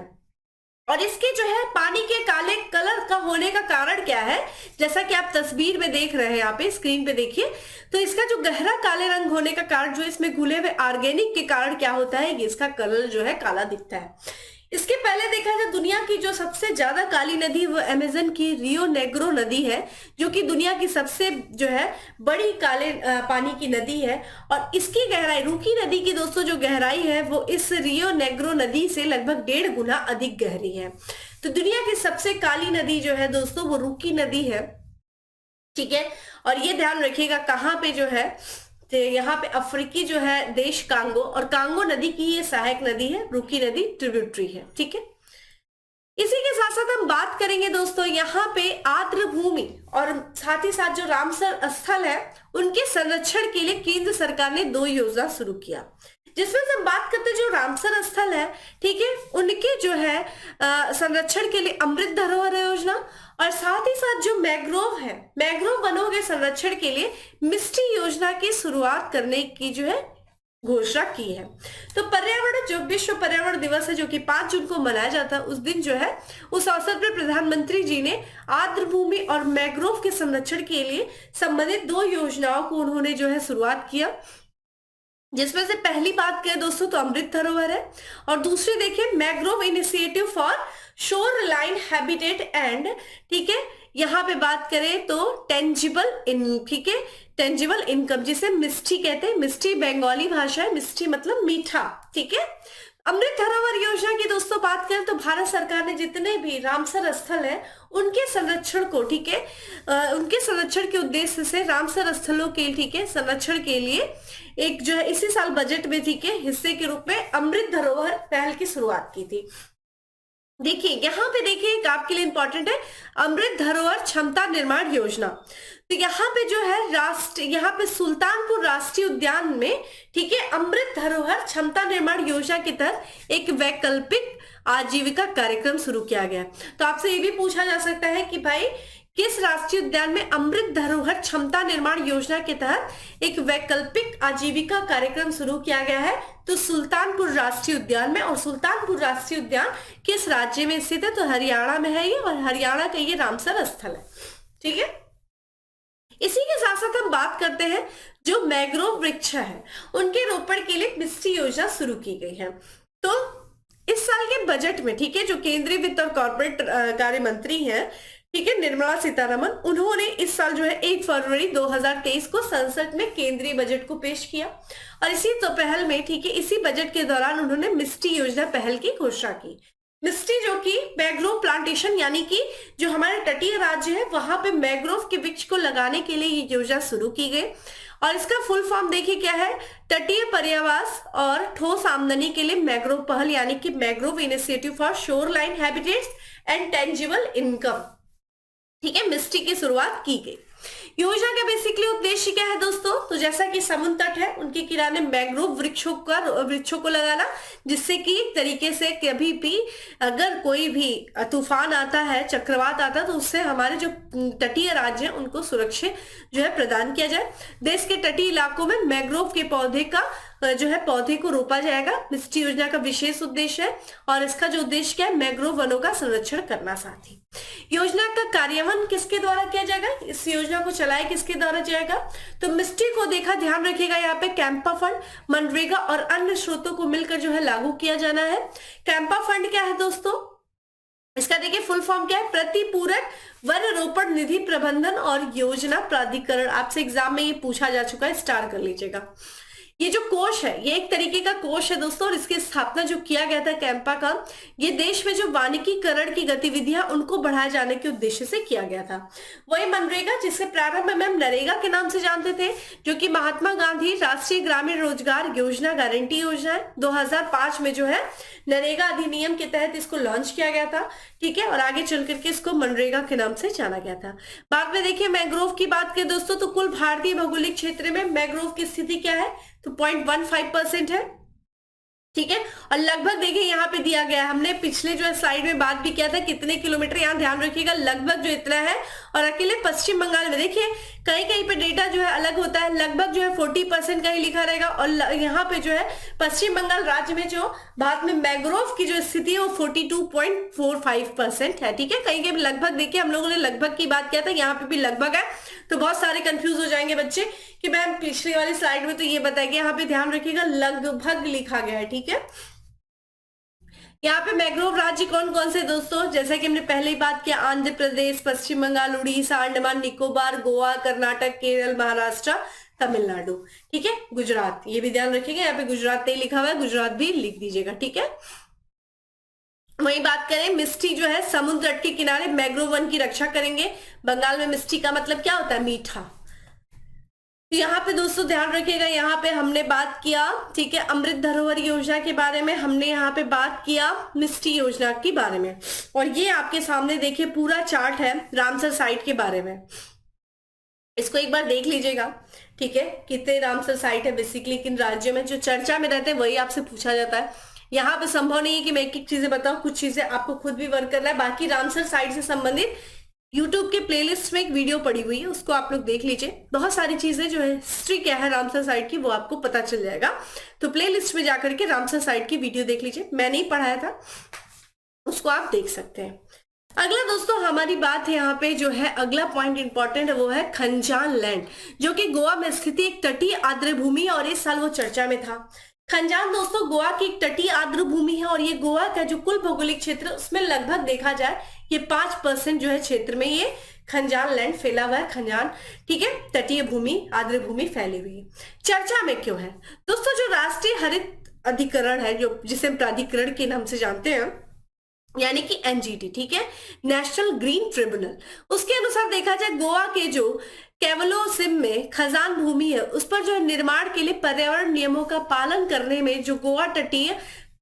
और इसके जो है पानी के काले कलर का होने का कारण क्या है, जैसा कि आप तस्वीर में देख रहे हैं, यहाँ पे स्क्रीन पे देखिए, तो इसका जो गहरा काले रंग होने का कारण जो इसमें घुले हुए ऑर्गेनिक के कारण क्या होता है, इसका कलर जो है काला दिखता है। इसके पहले देखा जाए दुनिया की जो सबसे ज्यादा काली नदी वो अमेज़न की रियो नेग्रो नदी है, जो कि दुनिया की सबसे जो है बड़ी काले पानी की नदी है। और इसकी गहराई, रुकी नदी की दोस्तों जो गहराई है वो इस रियो नेग्रो नदी से लगभग 1.5 गुना अधिक गहरी है। तो दुनिया की सबसे काली नदी जो है दोस्तों वो रुकी नदी है, ठीक है। और ये ध्यान रखिएगा कहाँ पे जो है, तो यहाँ पे अफ्रीकी जो है देश कांगो, और कांगो नदी की ये सहायक नदी है, रुकी नदी ट्रिब्यूटरी है, ठीक है। इसी के साथ साथ हम बात करेंगे दोस्तों यहाँ पे आर्द्र भूमि और साथ ही साथ जो रामसर स्थल है उनके संरक्षण के लिए केंद्र सरकार ने 2 योजना शुरू किया, जिसमें से हम बात करते हैं जो रामसर स्थल है, ठीक है, उनके जो है संरक्षण के लिए अमृत धरोहर योजना, और साथ ही साथ जो मैंग्रोव है, मैंग्रोव वनों के संरक्षण के लिए मिस्टी योजना की शुरुआत करने की जो है घोषणा की है। तो पर्यावरण, जो विश्व पर्यावरण दिवस है जो कि 5 जून को मनाया जाता है, उस दिन जो है उस अवसर पर प्रधानमंत्री जी ने आर्द्र भूमि और मैंग्रोव के संरक्षण के लिए संबंधित 2 योजनाओं को उन्होंने जो है शुरुआत किया, जिसमें से पहली बात करें दोस्तों तो अमृत धरोहर है, और दूसरी देखिए mangrove initiative for shore line habitat and, ठीक है, यहाँ पे बात करें तो टेंजिबल इन, ठीक है, टेंजिबल इनकम, जिसे मिस्टी कहते हैं, मिस्टी बंगाली भाषा है, मिस्टी मतलब मीठा, ठीक है। अमृत धरोहर योजना की दोस्तों बात करें तो भारत सरकार ने जितने भी रामसर स्थल है उनके संरक्षण को, ठीक है, उनके संरक्षण के उद्देश्य से रामसर स्थलों के, ठीक है, संरक्षण के लिए एक जो है इसी साल बजट में, ठीक है, हिस्से के रूप में अमृत धरोहर पहल की शुरुआत की थी। देखिए यहाँ पे देखिए एक आपके लिए इंपॉर्टेंट है अमृत धरोहर क्षमता निर्माण योजना। तो यहाँ पे जो है यहाँ पे सुल्तानपुर राष्ट्रीय उद्यान में, ठीक है, अमृत धरोहर क्षमता निर्माण योजना के तहत एक वैकल्पिक आजीविका कार्यक्रम शुरू किया गया। तो आपसे ये भी पूछा जा सकता है कि भाई किस राष्ट्रीय उद्यान में अमृत धरोहर क्षमता निर्माण योजना के तहत एक वैकल्पिक आजीविका कार्यक्रम शुरू किया गया है, तो सुल्तानपुर राष्ट्रीय उद्यान में। और सुल्तानपुर राष्ट्रीय उद्यान किस राज्य में स्थित है, तो हरियाणा में है ये, और हरियाणा का ये रामसर स्थल है, ठीक है। इसी के साथ साथ हम बात करते हैं जो मैंग्रोव वृक्ष है उनके रोपण के लिए मिस्टी योजना शुरू की गई है। तो इस साल के बजट में, ठीक है, जो केंद्रीय वित्त और कॉर्पोरेट कार्य मंत्री हैं, ठीक है, निर्मला सीतारमण, उन्होंने इस साल जो है 1 फरवरी 2023 को संसद में केंद्रीय बजट को पेश किया, और इसी पहल में, ठीक है, इसी बजट के दौरान उन्होंने मिस्टी योजना पहल की घोषणा की। मिस्टी जो कि मैंग्रोव प्लांटेशन, यानी कि जो हमारे तटीय राज्य है वहां पे मैंग्रोव के वृक्ष को लगाने के लिए ये योजना शुरू की गई, और इसका फुल फॉर्म देखिए क्या है, तटीय पर्यावास और ठोस आमदनी के लिए मैंग्रोव पहल, यानी कि mangrove initiative for shore line habitats and tangible income. ठीक है, मिस्टी की शुरुआत की गई। योजना का बेसिकली उद्देश्य क्या है दोस्तों? तो जैसा कि समुद्र तट है उनके किनारे मैंग्रोव वृक्षों को लगाना, जिससे कि एक तरीके से कभी भी अगर कोई भी तूफान आता है, चक्रवात आता है, तो उससे हमारे जो तटीय राज्य हैं उनको सुरक्षा जो है प्रदान किया जाए। देश के तटीय इलाकों में मैंग्रोव के पौधे का जो है पौधे को रोपा जाएगा। मिस्टी योजना का विशेष उद्देश्य है और इसका जो उद्देश्य क्या है, मैंग्रोव वनों का संरक्षण करना। साथ ही योजना का कार्यान्वयन किसके द्वारा किया जाएगा, इस योजना को चलाया किसके द्वारा जाएगा? तो मिस्टी को देखा, ध्यान रखिएगा यहाँ पे कैंपा फंड, मनरेगा और अन्य स्रोतों को मिलकर जो है लागू किया जाना है। कैंपा फंड क्या है दोस्तों? इसका देखिए फुल फॉर्म क्या है, प्रतिपूरक वन रोपण निधि प्रबंधन और योजना प्राधिकरण। आपसे एग्जाम में ये पूछा जा चुका है, स्टार कर लीजिएगा। ये जो कोष है ये एक तरीके का कोष है दोस्तों, और इसकी स्थापना जो किया गया था कैंपा का, ये देश में जो वानिकीकरण की गतिविधियां उनको बढ़ाए जाने के उद्देश्य से किया गया था। वही मनरेगा, जिसे प्रारंभ में हम नरेगा के नाम से जानते थे, जो कि महात्मा गांधी राष्ट्रीय ग्रामीण रोजगार योजना गारंटी योजना है। 2005 में जो है नरेगा अधिनियम के तहत इसको लॉन्च किया गया था। ठीक है, और आगे चल करके इसको मनरेगा के नाम से जाना गया था। बाद में देखिए मैंग्रोव की बात करें दोस्तों, तो कुल भारतीय भौगोलिक क्षेत्र में मैंग्रोव की स्थिति क्या है? तो 0.15% है। ठीक है, और लगभग देखिए यहाँ पे दिया गया है, हमने पिछले जो है स्लाइड में बात भी किया था कितने किलोमीटर, यहाँ ध्यान रखिएगा लगभग जो इतना है। और अकेले पश्चिम बंगाल में देखिए कहीं कहीं पे डेटा जो है अलग होता है, लगभग जो है 40% का ही लिखा रहेगा, और यहाँ पे जो है पश्चिम बंगाल राज्य में जो भारत में मैंग्रोव की जो स्थिति है वो 42.45% है। ठीक है, कहीं कहीं लगभग देखिए हम लोगों ने लगभग की बात किया था, यहाँ पे भी लगभग है, तो बहुत सारे कंफ्यूज हो जाएंगे बच्चे कि मैम पिछली वाली स्लाइड में तो ये बताया गया, यहाँ पे ध्यान रखिएगा लगभग लिखा गया है। ठीक है, यहाँ पे मैंग्रोव राज्य कौन कौन से दोस्तों, जैसा कि हमने पहले ही बात किया, आंध्र प्रदेश, पश्चिम बंगाल, उड़ीसा, अंडमान निकोबार, गोवा, कर्नाटक, केरल, महाराष्ट्र, तमिलनाडु। ठीक है, गुजरात, ये भी ध्यान रखिएगा, यहाँ पे गुजरात नहीं लिखा हुआ है, गुजरात भी लिख दीजिएगा। ठीक है, वही बात करें, मिस्टी जो है समुद्र तट के किनारे मैंग्रोव वन की रक्षा करेंगे। बंगाल में मिस्टी का मतलब क्या होता है? मीठा। यहाँ पे दोस्तों ध्यान रखिएगा, यहाँ पे हमने बात किया, ठीक है, अमृत धरोहर योजना के बारे में, हमने यहाँ पे बात किया मिस्टी योजना के बारे में, और ये आपके सामने देखिए पूरा चार्ट है रामसर साइट के बारे में, इसको एक बार देख लीजिएगा। ठीक है, कितने रामसर साइट है बेसिकली किन राज्यों में, जो चर्चा में रहते हैं वही आपसे पूछा जाता है। यहाँ पे संभव नहीं है कि मैं एक एक चीजें बताऊं, कुछ चीजें आपको खुद भी वर्क करना है। बाकी रामसर साइट से संबंधित यूट्यूब के प्लेलिस्ट में एक वीडियो पड़ी हुई है, उसको आप लोग देख लीजिए। बहुत सारी चीजें जो है हिस्ट्री क्या है रामसर साइट की वो आपको पता चल जाएगा, तो प्लेलिस्ट में जाकर के रामसर साइट की वीडियो देख लीजिए, मैंने ही पढ़ाया था, उसको आप देख सकते हैं। अगला दोस्तों हमारी बात है यहाँ पे जो है अगला पॉइंट इंपॉर्टेंट है, वो है खंजान लैंड, जो कि गोवा में स्थित एक तटीय आर्द्र भूमि है, और इस साल वो चर्चा में था। खंजान दोस्तों गोवा की एक तटीय आर्द्र भूमि है, और ये गोवा का जो कुल भौगोलिक क्षेत्र उसमें लगभग देखा जाए ये 5% जो है क्षेत्र में ये खंजान लैंड फैला हुआ है। खंजान, ठीक है, तटीय भूमि, आर्द्र भूमि फैली हुई है। चर्चा में क्यों है दोस्तों? जो राष्ट्रीय हरित अधिकरण है, जो जिसे हम प्राधिकरण के नाम से जानते हैं, यानी कि एनजीटी, ठीक है, नेशनल ग्रीन ट्रिब्यूनल, उसके अनुसार देखा जाए गोवा के जो केवलोसिम में खजान भूमि है उस पर जो निर्माण के लिए पर्यावरण नियमों का पालन करने में जो गोवा तटीय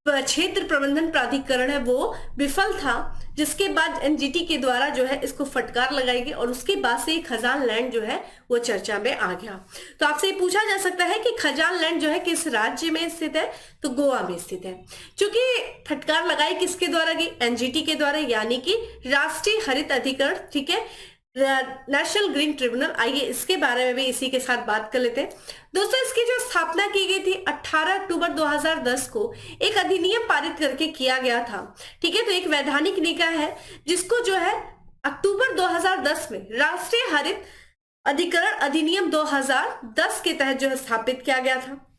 क्षेत्र प्रबंधन प्राधिकरण है वो विफल था, जिसके बाद एनजीटी के द्वारा जो है इसको फटकार लगाई गई, और उसके बाद से खजान लैंड जो है वो चर्चा में आ गया। तो आपसे ये पूछा जा सकता है कि खजान लैंड जो है किस राज्य में स्थित है? तो गोवा में स्थित है। क्योंकि फटकार लगाई किसके द्वारा गई? एनजीटी के द्वारा, यानी कि राष्ट्रीय हरित अधिकरण, ठीक है, नेशनल ग्रीन ट्रिब्यूनल। आइए इसके बारे में भी इसी के साथ बात कर लेते हैं दोस्तों। इसकी जो स्थापना की गई थी 18 अक्टूबर 2010 को एक अधिनियम पारित करके किया गया था, ठीक है, तो एक वैधानिक निकाय है जिसको जो है अक्टूबर 2010 में राष्ट्रीय हरित अधिकरण अधिनियम 2010 के तहत जो है स्थापित किया गया था।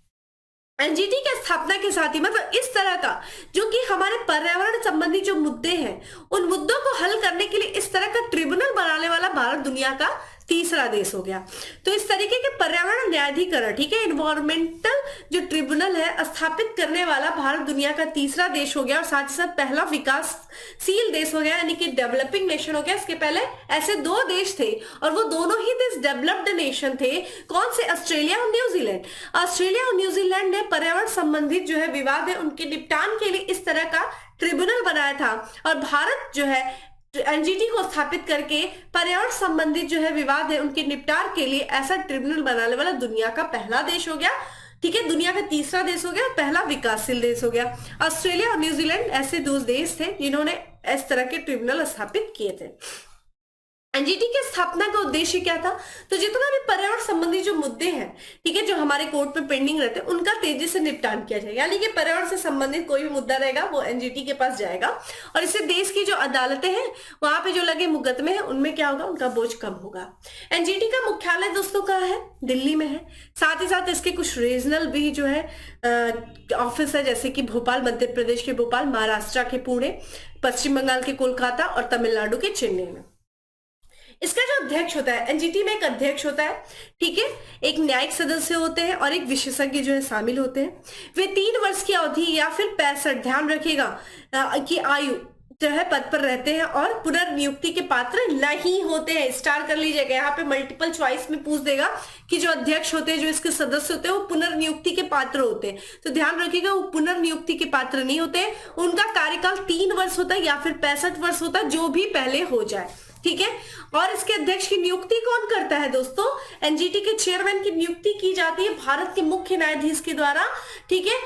एनजीटी की स्थापना के साथ ही मतलब इस तरह का जो कि हमारे पर्यावरण संबंधी जो मुद्दे हैं उन मुद्दों को हल करने के लिए इस तरह का ट्रिब्यूनल बनाने वाला भारत दुनिया का तीसरा देश हो गया। तो इस तरीके के पर्यावरण न्यायाधिकरण, ठीक है, इन्वायरमेंटल जो ट्रिब्यूनल है स्थापित करने वाला भारत दुनिया का तीसरा देश हो गया, और साथ ही साथ पहला विकासशील देश हो गया, यानी कि डेवलपिंग नेशन हो गया। इसके पहले ऐसे 2 देश थे और वो दोनों ही देश डेवलप्ड नेशन थे। कौन से? ऑस्ट्रेलिया और न्यूजीलैंड। ऑस्ट्रेलिया और न्यूजीलैंड ने पर्यावरण संबंधित जो है विवाद है उनके निपटान के लिए इस तरह का ट्रिब्यूनल बनाया था, और भारत जो है एनजीटी को स्थापित करके पर्यावरण संबंधित जो है विवाद है उनके निपटार के लिए ऐसा ट्रिब्यूनल बनाने वाला दुनिया का पहला देश हो गया। ठीक है, दुनिया का तीसरा देश हो गया, पहला विकासशील देश हो गया। ऑस्ट्रेलिया और न्यूजीलैंड ऐसे दो देश थे जिन्होंने इस तरह के ट्रिब्यूनल स्थापित किए थे। एनजीटी की स्थापना का उद्देश्य क्या था? तो जितना भी पर्यावरण संबंधी जो मुद्दे हैं, ठीक है, जो हमारे कोर्ट में पेंडिंग रहते हैं, उनका तेजी से निपटान किया जाए। यानी कि पर्यावरण से संबंधित कोई भी मुद्दा रहेगा वो एनजीटी के पास जाएगा और इससे देश की जो अदालतें हैं वहां पे जो लगे मुकदमे हैं उनमें क्या होगा, उनका बोझ कम होगा। एनजीटी का मुख्यालय दोस्तों कहाँ है? दिल्ली में है। साथ ही साथ इसके कुछ रीजनल भी जो है ऑफिस है, जैसे कि भोपाल मध्य प्रदेश के भोपाल, महाराष्ट्र के पुणे, पश्चिम बंगाल के कोलकाता और तमिलनाडु के चेन्नई में। इसका जो अध्यक्ष होता है, एनजीटी में एक अध्यक्ष होता है, ठीक है, एक न्यायिक सदस्य होते हैं और एक विशेषज्ञ जो है शामिल होते हैं। वे 3 वर्ष की अवधि या फिर 65, ध्यान रखिएगा, की आयु जो है पद पर रहते हैं और पुनर्नियुक्ति के पात्र नहीं होते हैं। स्टार कर लीजिएगा, यहाँ पे मल्टीपल चॉइस में पूछ देगा कि जो अध्यक्ष होते हैं, जो इसके सदस्य होते हैं, वो पुनर्नियुक्ति के पात्र होते हैं। तो ध्यान रखिएगा, वो पुनर्नियुक्ति के पात्र नहीं होते। उनका कार्यकाल 3 वर्ष होता है या फिर 65 वर्ष होता है, जो भी पहले हो जाए। ठीक है, और इसके अध्यक्ष की नियुक्ति कौन करता है दोस्तों? एनजीटी के चेयरमैन की नियुक्ति की जाती है भारत के मुख्य न्यायाधीश के द्वारा। ठीक है,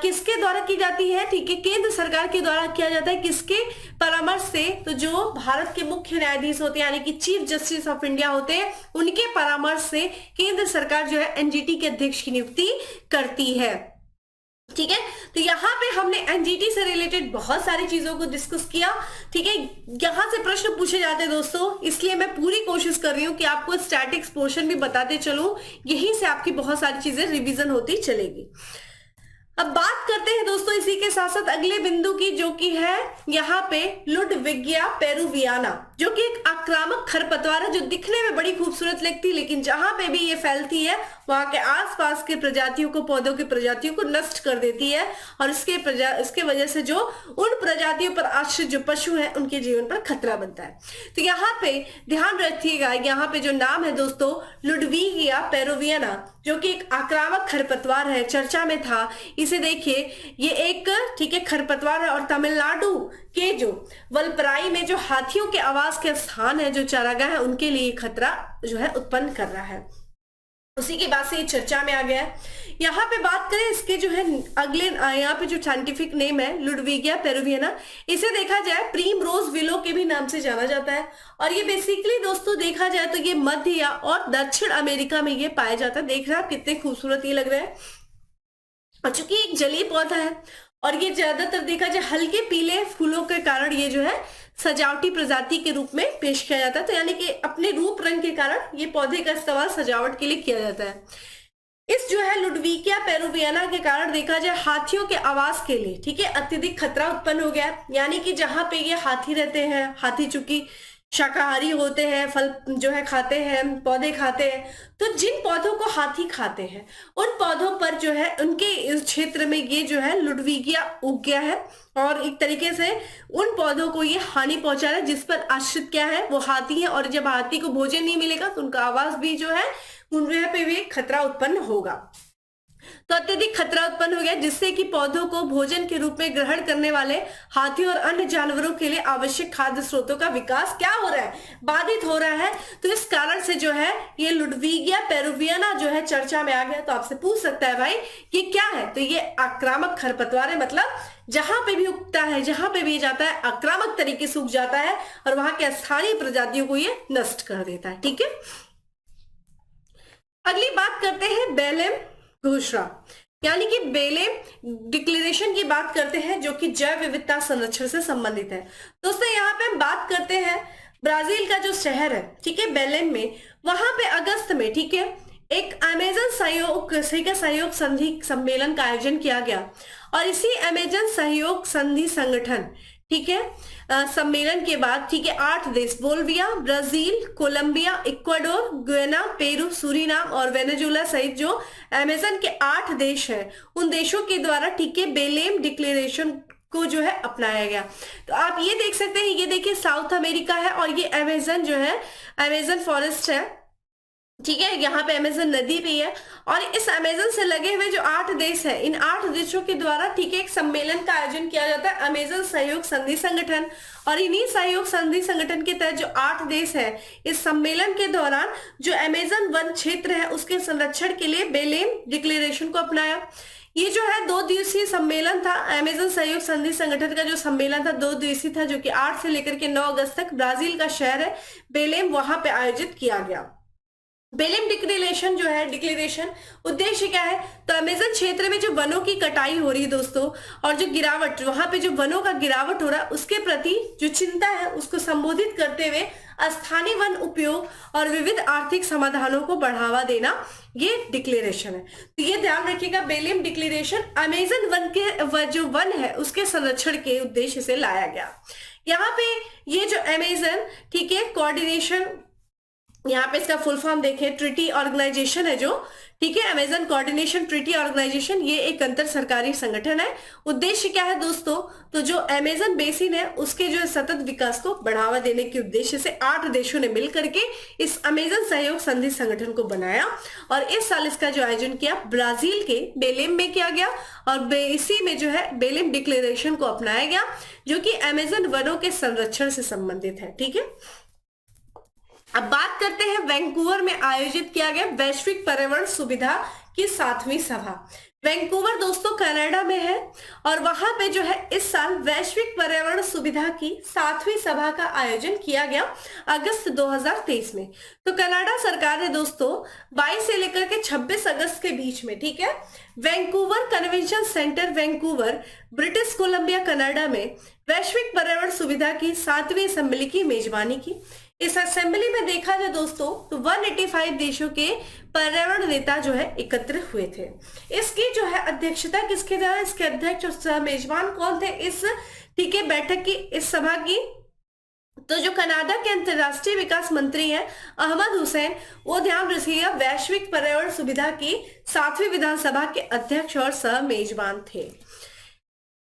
किसके द्वारा की जाती है? ठीक है, केंद्र सरकार के द्वारा किया जाता है। किसके परामर्श से? तो जो भारत के मुख्य न्यायाधीश होते हैं, यानी कि चीफ जस्टिस ऑफ इंडिया होते हैं, उनके परामर्श से केंद्र सरकार जो है एनजीटी के अध्यक्ष की नियुक्ति करती है। ठीक है, तो यहाँ पे हमने एनजीटी से रिलेटेड बहुत सारी चीजों को डिस्कस किया। ठीक है, यहाँ से प्रश्न पूछे जाते हैं दोस्तों, इसलिए मैं पूरी कोशिश कर रही हूँ कि आपको स्टैटिक्स पोर्शन भी बताते चलूं, यहीं से आपकी बहुत सारी चीजें रिवीजन होती चलेगी। अब बात करते हैं दोस्तों इसी के साथ साथ अगले बिंदु की, जो कि है यहाँ पे लुडविगिया पेरुवियाना, जो कि एक आक्रामक खरपतवार है जो दिखने में बड़ी खूबसूरत लगती है, लेकिन जहां पे भी ये फैलती है वहां के आसपास के प्रजातियों को, पौधों की प्रजातियों को नष्ट कर देती है और इसके वजह से जो उन प्रजातियों पर आश्रित जो पशु हैं उनके जीवन पर खतरा बनता है। तो यहाँ पे ध्यान रखिएगा, यहाँ पे जो नाम है दोस्तों लुडविगिया पेरुवियाना, जो कि एक आक्रामक खरपतवार है, चर्चा में था। इसे देखिए, ये एक ठीक है खरपतवार है और तमिलनाडु के जो वलपराई में जो हाथियों के आवास के स्थान है, जो चारागाह है, उनके लिए खतरा जो है उत्पन्न कर रहा है। उसी के बाद से ये चर्चा में आ गया है। यहाँ पे बात करें इसके जो है अगले, यहाँ पे जो साइंटिफिक नेम है लुडविगिया पेरुवियाना, इसे देखा जाए प्रीम रोज विलो के भी नाम से जाना जाता है और ये बेसिकली दोस्तों देखा जाए तो ये मध्य और दक्षिण अमेरिका में ये पाया जाता है। देख रहे हैं आप कितने खूबसूरत ये लग रहे हैं। और चूंकि एक जलीय पौधा है और ये ज्यादातर देखा जाए हल्के पीले फूलों के कारण ये जो है सजावटी प्रजाति के रूप में पेश किया जाता है। तो यानी कि अपने रूप रंग के कारण ये पौधे का इस्तेमाल सजावट के लिए किया जाता है। इस जो है लुडविगिया पेरुवियाना के कारण देखा जाए हाथियों के आवास के लिए, ठीक है, अत्यधिक खतरा उत्पन्न हो गया। यानी कि जहां पे ये हाथी रहते हैं, हाथी चूंकि शाकाहारी होते हैं, फल जो है खाते हैं, पौधे खाते हैं, तो जिन पौधों को हाथी खाते हैं उन पौधों पर जो है उनके इस क्षेत्र में ये जो है लुडविगिया उग गया है और एक तरीके से उन पौधों को ये हानि पहुंचा रहा है, जिस पर आश्रित क्या है, वो हाथी है। और जब हाथी को भोजन नहीं मिलेगा तो उनका आवास भी जो है उन पे भी खतरा उत्पन्न होगा। तो अत्यधिक खतरा उत्पन्न हो गया, जिससे कि पौधों को भोजन के रूप में ग्रहण करने वाले हाथी और अन्य जानवरों के लिए आवश्यक खाद्य स्रोतों का विकास क्या हो रहा है, बाधित हो रहा है। तो इस कारण से जो है ये लुडविगिया पेरुवियाना जो है चर्चा में आ गया। तो आपसे पूछ सकता है भाई ये क्या है? तो ये आक्रामक खरपतवार है, मतलब जहां पे भी उगता है, जहां पे भी जाता है, आक्रामक तरीके से उग जाता है और वहां के स्थानीय प्रजातियों को ये नष्ट कर देता है। ठीक है, अगली बात करते हैं बेलेम घोषणा, यानी कि बेलेम डिक्लेरेशन की बात करते हैं, जो कि जैव विविधता संरक्षण से संबंधित है। दोस्तों यहाँ पे हम बात करते हैं ब्राजील का जो शहर है, ठीक है, बेलेम में, वहां पे अगस्त में, ठीक है, एक अमेजन सहयोग संधि सम्मेलन का आयोजन किया गया और इसी अमेजन सहयोग संधि संगठन, ठीक है, सम्मेलन के बाद, ठीक है, 8 देश Bolivia, Brazil, Colombia, Ecuador, Guyana, Peru, Suriname और वेनेजुएला सहित जो अमेजन के 8 देश हैं, उन देशों के द्वारा, ठीक है, बेलेम डिक्लेरेशन को जो है अपनाया गया। तो आप ये देख सकते हैं, ये देखिए साउथ अमेरिका है और ये अमेजन जो है, अमेजन फॉरेस्ट है, ठीक है, यहाँ पे अमेजन नदी भी है और इस अमेजन से लगे हुए जो 8 देश है, इन 8 देशों के द्वारा ठीक है एक सम्मेलन का आयोजन किया जाता है, अमेजन सहयोग संधि संगठन। और इन्हीं सहयोग संधि संगठन के तहत जो 8 देश है, इस सम्मेलन के दौरान जो अमेजन वन क्षेत्र है उसके संरक्षण के लिए बेलेम डिक्लेरेशन को अपनाया। ये जो है 2 दिवसीय सम्मेलन था। अमेजन सहयोग संधि संगठन का जो सम्मेलन था 2 दिवसीय था, जो कि 8 से लेकर के 9 अगस्त तक ब्राजील का शहर है बेलेम, वहां पे आयोजित किया गया। बेलेम डिक्लेरेशन जो है, डिक्लेरेशन उद्देश्य क्या है, तो अमेजन क्षेत्र में जो वनों की कटाई हो रही है दोस्तों, और जो गिरावट, वहां पे जो वनों का गिरावट हो रहा है उसके प्रति जो चिंता है उसको संबोधित करते हुए स्थानीय वन उपयोग और विविध आर्थिक समाधानों को बढ़ावा देना, ये डिक्लेरेशन है। तो ये ध्यान रखिएगा, बेलेम डिक्लेरेशन अमेजन वन के जो वन है उसके संरक्षण के उद्देश्य से लाया गया। यहाँ पे ये जो अमेजन ठीक है कोऑर्डिनेशन, यहाँ पे इसका फुल फॉर्म देखें, ट्रिटी ऑर्गेनाइजेशन है जो, ठीक है, अमेजन कोऑर्डिनेशन ट्रिटी ऑर्गेनाइजेशन, ये एक अंतर सरकारी संगठन है। उद्देश्य क्या है दोस्तों, तो जो अमेजन बेसिन है उसके जो सतत विकास को बढ़ावा देने के उद्देश्य से 8 देशों ने मिलकर के इस अमेजन सहयोग संधि संगठन को बनाया और इस साल इसका जो आयोजन किया ब्राजील के बेलेम में किया गया और इसी में जो है बेलेम डिक्लेरेशन को अपनाया गया, जो कि अमेजन वनों के संरक्षण से संबंधित है। ठीक है, अब बात करते हैं वैंकूवर में आयोजित किया गया वैश्विक पर्यावरण सुविधा की 7वीं सभा। वैंकूवर दोस्तों कनाडा में है और वहां पे जो है इस साल वैश्विक पर्यावरण सुविधा की 7वीं सभा का आयोजन किया गया अगस्त 2023 में। तो कनाडा सरकार ने दोस्तों 22 से लेकर के 26 अगस्त के बीच में, ठीक है, Vancouver convention centre Vancouver British Columbia Canada में वैश्विक पर्यावरण सुविधा की 7वीं असेंबली की मेजबानी की। इस असेंबली में देखा जाए दोस्तों तो 185 देशों के पर्यावरण नेता जो है एकत्र हुए थे। इसकी जो है अध्यक्षता किसके द्वारा, इसके अध्यक्ष और सह मेजबान कौन थे इस, ठीक है, बैठक की, इस सभा की, तो जो कनाडा के अंतर्राष्ट्रीय विकास मंत्री हैं अहमद हुसैन, वो ध्यान रखिएगा वैश्विक पर्यावरण सुविधा की 7वीं विधानसभा के अध्यक्ष और सह मेजबान थे।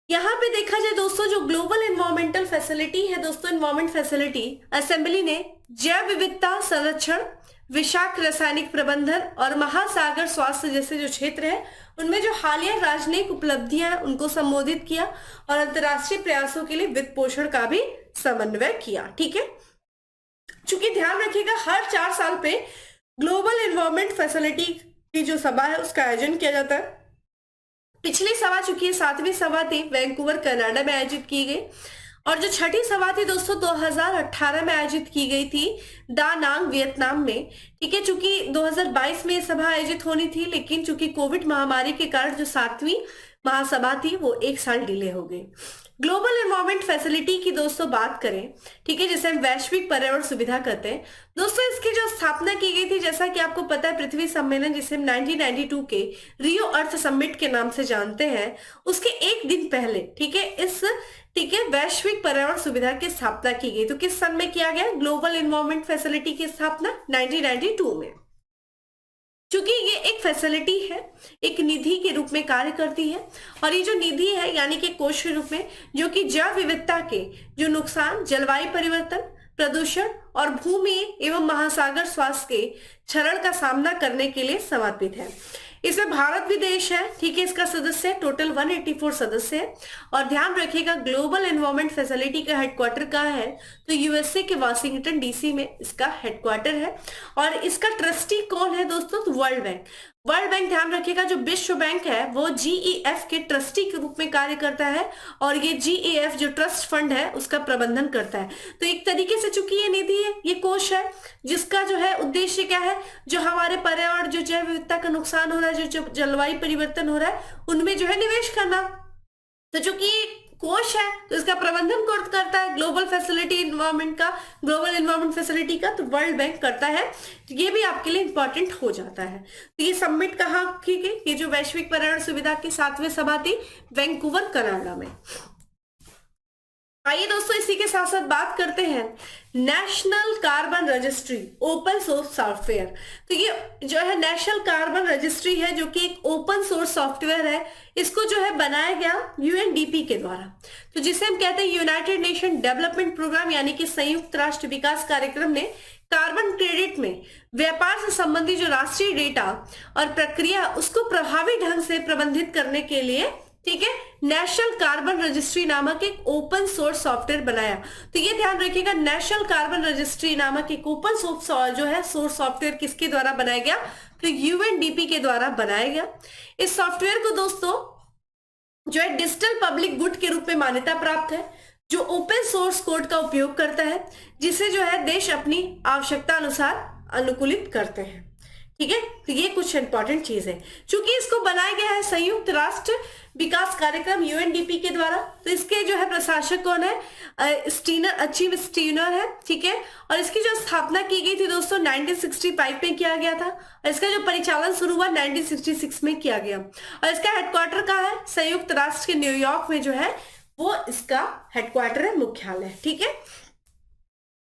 यहाँ पे देखा जाए दोस्तों जो ग्लोबल एनवायरमेंटल फैसिलिटी है दोस्तों, एनवायरमेंट फैसिलिटी असेंबली ने जैव विविधता संरक्षण, विषाक्त रासायनिक प्रबंधन और महासागर स्वास्थ्य जैसे जो क्षेत्र है उनमें जो हालिया राजनयिक उपलब्धियां हैं उनको संबोधित किया और अंतर्राष्ट्रीय प्रयासों के लिए वित्त पोषण का भी समन्वय किया। ठीक है, चूंकि ध्यान रखिएगा हर 4 साल पे ग्लोबल एनवायरमेंट फैसिलिटी की जो सभा है उसका आयोजन किया जाता है। पिछली सभा चुकी है 7वीं सभा थी वैंकूवर कनाडा में आयोजित की गई और जो 6ठी सभा थी दोस्तों 2018 में आयोजित की गई थी दा नांग वियतनाम में। ठीक है, चूंकि 2022 में सभा आयोजित होनी थी लेकिन चूंकि कोविड महामारी के कारण जो 7वीं महासभा थी वो 1 साल डिले हो गई। ग्लोबल एनवायरमेंट फैसिलिटी की दोस्तों बात करें, ठीक है, जिसे हम वैश्विक पर्यावरण सुविधा कहते हैं दोस्तों, इसकी जो स्थापना की गई थी जैसा कि आपको पता है पृथ्वी सम्मेलन जिसे हम 1992 के रियो अर्थ समिट के नाम से जानते हैं उसके 1 दिन पहले, ठीक है, इस, ठीक है, वैश्विक पर्यावरण सुविधा की स्थापना की गई। तो किस सन में किया गया ग्लोबल एनवायरमेंट फैसिलिटी की स्थापना 1992 में। चूंकि ये एक फैसिलिटी है, एक निधि के रूप में कार्य करती है और ये जो निधि है यानी कि कोष के रूप में जो कि जैव विविधता के जो नुकसान, जलवायु परिवर्तन, प्रदूषण और भूमि एवं महासागर स्वास्थ्य के क्षरण का सामना करने के लिए समर्पित है। इसमें भारत भी देश है, ठीक है, इसका सदस्य है, टोटल 184 सदस्य है। और ध्यान रखिएगा ग्लोबल एनवायरमेंट फैसिलिटी का हेडक्वार्टर कहाँ है, तो यूएसए के वाशिंगटन डीसी में इसका हेडक्वार्टर है। और इसका ट्रस्टी कौन है दोस्तों, तो वर्ल्ड बैंक। वर्ल्ड बैंक ध्यान रखिएगा जो विश्व बैंक है वो जीईएफ के ट्रस्टी के रूप में कार्य करता है और ये जीईएफ जो ट्रस्ट फंड है उसका प्रबंधन करता है। तो एक तरीके से चूंकि ये निधि है, ये कोष है जिसका जो है उद्देश्य क्या है, जो हमारे पर्यावरण, जो जैव विविधता का नुकसान हो रहा है, जो जलवायु परिवर्तन हो रहा है उनमें जो है निवेश करना। तो चूंकि कोष है तो इसका प्रबंधन कौन करता है, ग्लोबल फैसिलिटी एनवायरमेंट का, ग्लोबल एनवायरमेंट फैसिलिटी का तो वर्ल्ड बैंक करता है। तो ये भी आपके लिए इंपॉर्टेंट हो जाता है। तो ये समिट कहाँ की गई, ये जो वैश्विक पर्यावरण सुविधा की 7वीं सभा थी वैंकूवर कनाडा में। आइए दोस्तों इसी के साथ साथ बात करते हैं national carbon registry open source software. तो ये जो है नेशनल कार्बन रजिस्ट्री है, जो कि एक ओपन सोर्स सॉफ्टवेयर है। इसको जो है बनाया गया यूएनडीपी के द्वारा, तो जिसे हम कहते हैं यूनाइटेड नेशन डेवलपमेंट प्रोग्राम, यानी कि संयुक्त राष्ट्र विकास कार्यक्रम ने कार्बन क्रेडिट में व्यापार से संबंधित जो राष्ट्रीय डेटा और प्रक्रिया उसको प्रभावी ढंग से प्रबंधित करने के लिए, ठीक है, नेशनल कार्बन रजिस्ट्री नामक एक ओपन सोर्स सॉफ्टवेयर बनाया। तो ये ध्यान रखिएगा, नेशनल कार्बन रजिस्ट्री नामक एक ओपन सोर्स जो है सोर्स सॉफ्टवेयर किसके द्वारा बनाया गया, तो यूएनडीपी के द्वारा बनाया गया। इस सॉफ्टवेयर को दोस्तों जो है डिजिटल पब्लिक गुड के रूप में मान्यता प्राप्त है, जो ओपन सोर्स कोड का उपयोग करता है, जिसे जो है देश अपनी आवश्यकता अनुसार अनुकूलित करते हैं। ठीक है, तो ये कुछ इंपॉर्टेंट चीज है। चूंकि इसको बनाया गया है संयुक्त राष्ट्र विकास कार्यक्रम यूएनडीपी के द्वारा, तो इसके जो है प्रशासक कौन है, अचीव स्टीनर है। ठीक है, और इसकी जो स्थापना की गई थी दोस्तों 1965 में किया गया था, और इसका जो परिचालन शुरू हुआ 1966 में किया गया। और इसका हेडक्वार्टर कहाँ है, संयुक्त राष्ट्र के न्यूयॉर्क में जो है वो इसका हेडक्वार्टर है, मुख्यालय। ठीक है,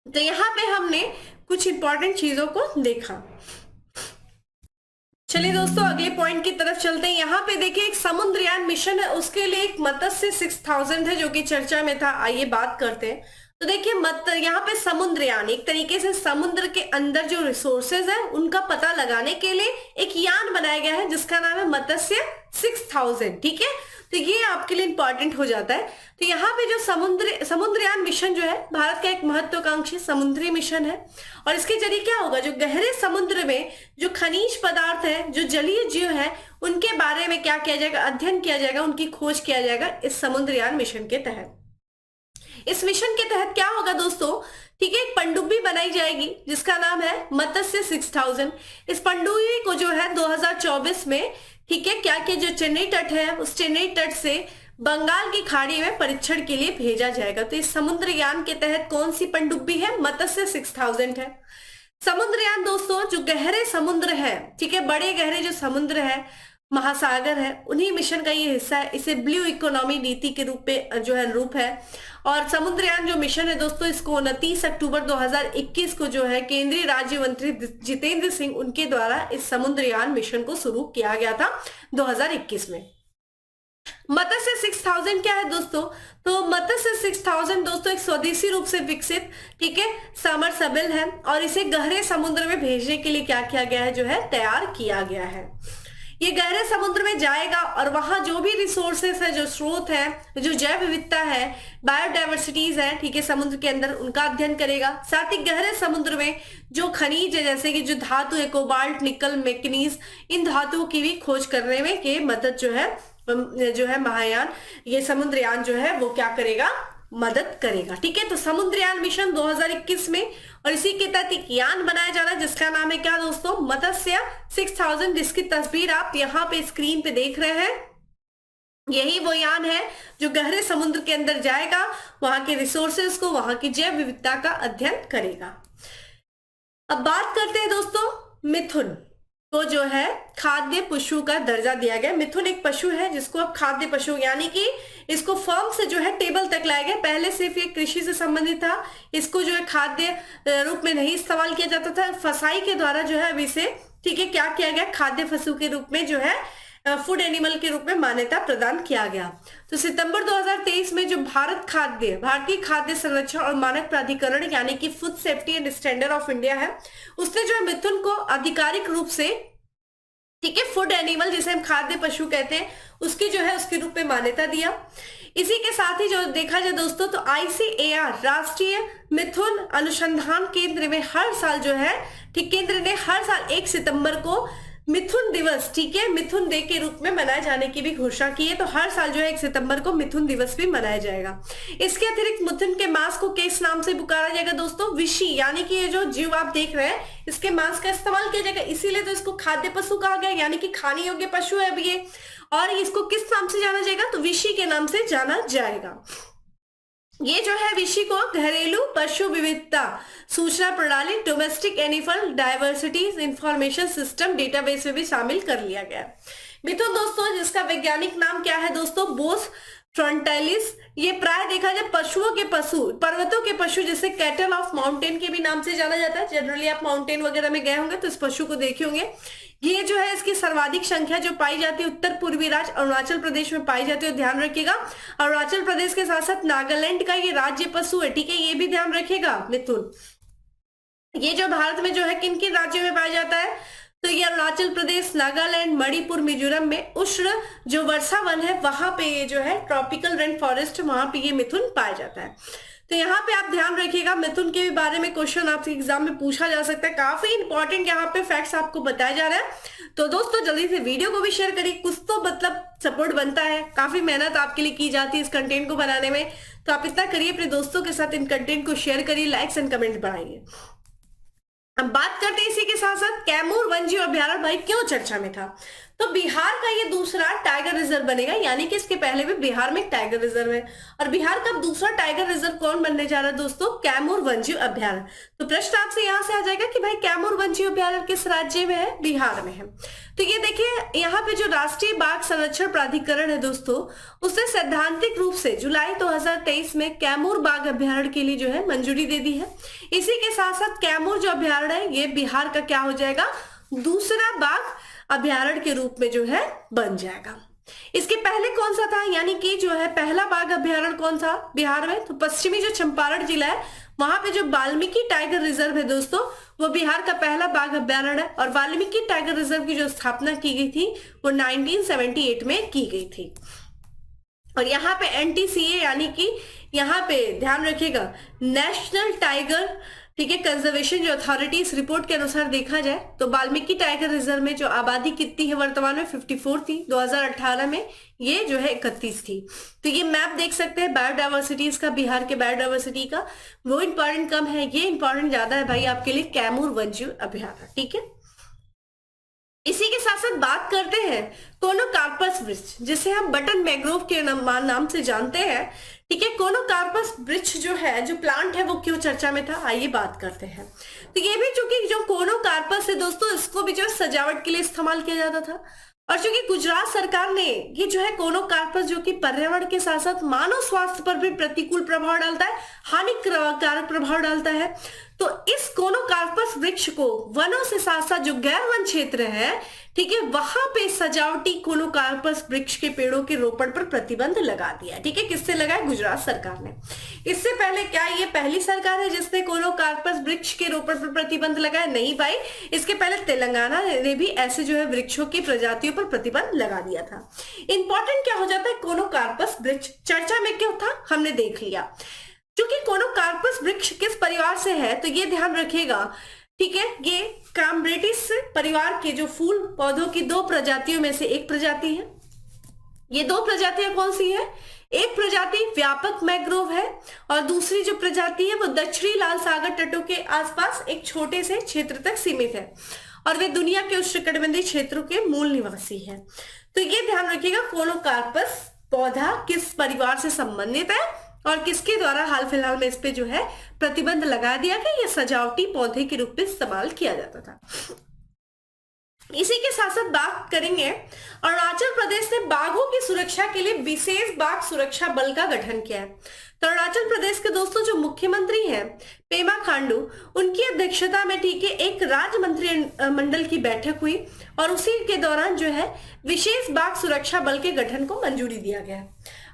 तो यहाँ पे हमने कुछ इंपॉर्टेंट चीजों को देखा। चलिए दोस्तों अगले पॉइंट की तरफ चलते हैं। यहाँ पे देखिए एक समुद्रयान मिशन है, उसके लिए एक मत्स्य 6000 है जो कि चर्चा में था। आइए बात करते हैं। तो देखिए यहाँ पे समुद्रयान एक तरीके से समुद्र के अंदर जो रिसोर्सेज है उनका पता लगाने के लिए एक यान बनाया गया है जिसका नाम है मत्स्य 6000। ठीक है, तो ये आपके लिए इंपॉर्टेंट हो जाता है। तो यहाँ पे जो समुद्रयान मिशन जो है भारत का एक महत्वाकांक्षी समुद्री मिशन है, और इसके जरिए क्या होगा, जो गहरे समुद्र में जो खनिज पदार्थ है, जो जलीय जीव है, उनके बारे में क्या किया जाएगा, अध्ययन किया जाएगा, उनकी खोज किया जाएगा इस समुद्रयान मिशन के तहत। इस मिशन के तहत क्या होगा दोस्तों, ठीक है, एक पनडुब्बी बनाई जाएगी जिसका नाम है मत्स्य 6000। इस पनडुब्बी को जो है 2024 में, ठीक है, क्या कि जो चेन्नई तट है उस चेन्नई तट से बंगाल की खाड़ी में परीक्षण के लिए भेजा जाएगा। तो इस समुद्रयान के तहत कौन सी पनडुब्बी है, मत्स्य 6000 है। समुद्रयान दोस्तों जो गहरे समुद्र है, ठीक है, बड़े गहरे जो समुद्र है, महासागर है, उन्हीं मिशन का ये हिस्सा है। इसे ब्लू इकोनॉमी नीति के रूप में जो है अनुरूप है। और समुद्रयान जो मिशन है दोस्तों, इसको 29 अक्टूबर 2021 को जो है केंद्रीय राज्य मंत्री जितेंद्र सिंह उनके द्वारा इस समुद्रयान मिशन को शुरू किया गया था 2021 में। मत्स्य 6000 क्या है दोस्तों, तो मत्स्य 6000 दोस्तों एक स्वदेशी रूप से विकसित, ठीक है, सबमर्सिबल है, और इसे गहरे समुद्र में भेजने के लिए क्या किया गया है, जो है तैयार किया गया है। ये गहरे समुद्र में जाएगा और वहां जो भी रिसोर्सेस है, जो स्रोत है, जो जैव विविधता है, बायोडाइवर्सिटीज है, ठीक है, समुद्र के अंदर, उनका अध्ययन करेगा। साथ ही गहरे समुद्र में जो खनिज है, जैसे कि जो धातु है, कोबाल्ट, निकल, मैग्नीज, इन धातुओं की भी खोज करने में के मदद जो है महायान, ये समुद्रयान जो है वो क्या करेगा, मदद करेगा। ठीक है, तो समुद्रयान मिशन 2021 में, और इसी के तहत एक यान बनाया जा रहा है जिसका नाम है क्या दोस्तों, मत्स्य 6000, जिसकी तस्वीर आप यहाँ पे स्क्रीन पे देख रहे हैं। यही वो यान है जो गहरे समुद्र के अंदर जाएगा, वहां के रिसोर्सेज को, वहां की जैव विविधता का अध्ययन करेगा। अब बात करते हैं दोस्तों मिथुन को जो है खाद्य पशु का दर्जा दिया गया। मिथुन एक पशु है जिसको अब खाद्य पशु, यानी कि इसको फर्म से जो है टेबल तक लाया गया। पहले सिर्फ ये कृषि से संबंधित था, इसको जो है खाद्य रूप में नहीं इस्तेमाल किया जाता था। फसाई के द्वारा जो है अब इसे, ठीक है, क्या किया गया, खाद्य पशु के रूप में जो है फूड एनिमल के रूप में मान्यता प्रदान किया गया। तो सितंबर 2023 में जो भारतीय खाद्य संरक्षण और मानक प्राधिकरण, यानी कि food safety and standard of India है, उसने जो है मिथुन को आधिकारिक रूप से, ठीक है, फूड एनिमल जिसे हम खाद्य पशु कहते हैं, उसकी जो है उसके रूप में मान्यता दिया। इसी के साथ ही जो देखा जाए दोस्तों, तो ICAR राष्ट्रीय मिथुन अनुसंधान केंद्र में हर साल जो है, ठीक, केंद्र ने हर साल 1 सितंबर को मिथुन दिवस, ठीक है, मिथुन डे के रूप में मनाए जाने की भी घोषणा की है। तो हर साल जो है 1 सितंबर को मिथुन दिवस भी मनाया जाएगा। इसके अतिरिक्त मिथुन के मांस को किस नाम से पुकारा जाएगा दोस्तों, विशी, यानी कि ये जो जीव आप देख रहे हैं इसके मांस का इस्तेमाल किया जाएगा, इसीलिए तो इसको खाद्य पशु कहा गया, यानी कि खाने योग्य पशु है अब ये। और इसको किस नाम से जाना जाएगा, तो विशी के नाम से जाना जाएगा। ये जो है विशी को घरेलू पशु विविधता सूचना प्रणाली, domestic animal diversity information system database में भी शामिल कर लिया गया। मिथुन दोस्तों जिसका वैज्ञानिक नाम क्या है दोस्तों, बोस फ्रंटाइलिस, ये प्राय देखा जाए पशुओं के पशु, पर्वतों के पशु, जिसे कैटल ऑफ माउंटेन के भी नाम से जाना जाता है। जनरली आप माउंटेन वगैरह में गए होंगे तो इस पशु को देखे होंगे। ये जो है इसकी सर्वाधिक संख्या जो पाई जाती है उत्तर पूर्वी राज्य अरुणाचल प्रदेश में पाई जाती है, ध्यान रखिएगा। अरुणाचल प्रदेश के साथ साथ नागालैंड का ये राज्य पशु है, ठीक है, ये भी ध्यान रखिएगा मिथुन। ये जो भारत में जो है किन किन राज्यों में पाया जाता है, तो ये अरुणाचल प्रदेश, नागालैंड, मणिपुर, मिजोरम में उष्ण जो वर्षा वन है वहां पे ये जो है ट्रॉपिकल रेन फॉरेस्ट, वहां पे ये मिथुन पाया जाता है। तो यहाँ पे आप ध्यान रखिएगा, मिथुन के बारे में क्वेश्चन आपसे एग्जाम में पूछा जा सकता है। काफी इंपॉर्टेंट यहाँ पे फैक्ट्स आपको बताया जा रहा है। तो दोस्तों जल्दी से वीडियो को भी शेयर करिए, कुछ तो मतलब सपोर्ट बनता है, काफी मेहनत आपके लिए की जाती है इस कंटेंट को बनाने में। तो आप इतना करिए, अपने दोस्तों के साथ इन कंटेंट को शेयर करिए, लाइक्स एंड कमेंट बढ़ाइए। अब बात करते हैं इसी के साथ साथ कैमूर वन्यजीव अभ्यारण्य भाई क्यों चर्चा में था। तो बिहार का ये दूसरा टाइगर रिजर्व बनेगा, यानी कि इसके पहले भी बिहार में टाइगर रिजर्व है, और बिहार का दूसरा टाइगर रिजर्व कौन बनने जा रहा है दोस्तों, कैमूर वन्यजीव अभ्यारण्य। तो प्रश्न आपसे यहाँ से आ जाएगा कि भाई कैमूर वन्यजीव अभ्यारण्य किस राज्य में है, बिहार में है। तो ये देखिए यहाँ पे जो राष्ट्रीय बाघ संरक्षण प्राधिकरण है दोस्तों, उसने सैद्धांतिक रूप से जुलाई 2023 में कैमूर बाघ अभ्यारण्य के लिए जो है मंजूरी दे दी है। इसी के साथ साथ कैमूर जो अभ्यारण्य है ये बिहार का क्या हो जाएगा, दूसरा बाघ अभ्यारण्य के रूप में जो है बन जाएगा। इसके पहले कौन सा था, यानी कि जो है पहला बाघ अभ्यारण्य कौन था बिहार में, तो पश्चिमी जो चंपारण जिला है वहां पे जो वाल्मीकि टाइगर रिजर्व है दोस्तों, वो बिहार का पहला बाघ अभ्यारण्य है। और वाल्मीकि टाइगर रिजर्व की जो स्थापना की गई थी वो 1978 में की गई थी। और यहाँ पे NTCA यानी कि यहाँ पे ध्यान रखिएगा नेशनल टाइगर, ठीक है, कंजर्वेशन जो अथॉरिटी, इस रिपोर्ट के अनुसार देखा जाए तो वाल्मीकि टाइगर रिजर्व में जो आबादी कितनी है वर्तमान में 54 थी, 2018 में ये जो है 31 थी। तो ये मैप देख सकते हैं बायोडाइवर्सिटीज का, बिहार के बायोडाइवर्सिटी का, वो इंपॉर्टेंट कम है, ये इंपॉर्टेंट ज्यादा है भाई आपके लिए कैमूर वन्यजीव अभ्यारण्य, ठीक है। इसी के साथ साथ बात करते हैं कोनोकार्पस वृक्ष, जिसे हम बटन मैंग्रोव के नाम से जानते हैं, ठीक है। कोनोकार्पस वृक्ष जो है, जो प्लांट है, वो क्यों चर्चा में था, आइए बात करते हैं। तो ये भी चूंकि जो कोनोकार्पस है दोस्तों, इसको भी जो सजावट के लिए इस्तेमाल किया जाता था, और चूंकि गुजरात सरकार ने ये जो है कोनोकार्पस जो कि पर्यावरण के साथ साथ मानव स्वास्थ्य पर भी प्रतिकूल प्रभाव डालता है, हानिकारक प्रभाव डालता है, तो इस कोनोकार्पस वृक्ष को वनों से साथ साथ जो गैर वन क्षेत्र है, ठीक है, वहां पे सजावटी कोनोकार्पस वृक्ष के पेड़ों के रोपण पर प्रतिबंध लगा दिया, ठीक है। किससे लगाया, गुजरात सरकार ने। इससे पहले क्या ये पहली सरकार है जिसने कोनोकार्पस वृक्ष के रोपण पर प्रतिबंध लगाया, नहीं भाई, इसके पहले तेलंगाना ने भी ऐसे जो है वृक्षों की प्रजातियों पर प्रतिबंध लगा दिया था। इंपॉर्टेंट क्या हो जाता है, कोनोकार्पस वृक्ष चर्चा में क्यों था, हमने देख लिया। क्योंकि कोनोकार्पस वृक्ष किस परिवार से है, तो ये ध्यान रखिएगा, ठीक है, ये काम्ब्रेटिस परिवार के जो फूल पौधों की दो प्रजातियों में से एक प्रजाति है। ये दो प्रजातियां कौन सी है, एक प्रजाति व्यापक मैंग्रोव है, और दूसरी जो प्रजाति है वो दक्षिणी लाल सागर तटों के आसपास एक छोटे से क्षेत्र तक सीमित है, और वे दुनिया के उष्णकटिबंधीय क्षेत्रों के मूल निवासी है। तो ये ध्यान रखिएगा, कोनोकार्पस पौधा किस परिवार से संबंधित है और किसके द्वारा हाल फिलहाल में इस पे जो है प्रतिबंध लगा दिया गया, ये सजावटी पौधे के रूप में इस्तेमाल किया जाता था। इसी के साथ साथ बात करेंगे, अरुणाचल प्रदेश ने बाघों की सुरक्षा के लिए विशेष बाघ सुरक्षा बल का गठन किया है। तो अरुणाचल प्रदेश के दोस्तों जो मुख्यमंत्री हैं पेमा खांडू, उनकी अध्यक्षता में, ठीक है, एक राज्य मंत्रिमंडल की बैठक हुई, और उसी के दौरान जो है विशेष बाघ सुरक्षा बल के गठन को मंजूरी दिया गया।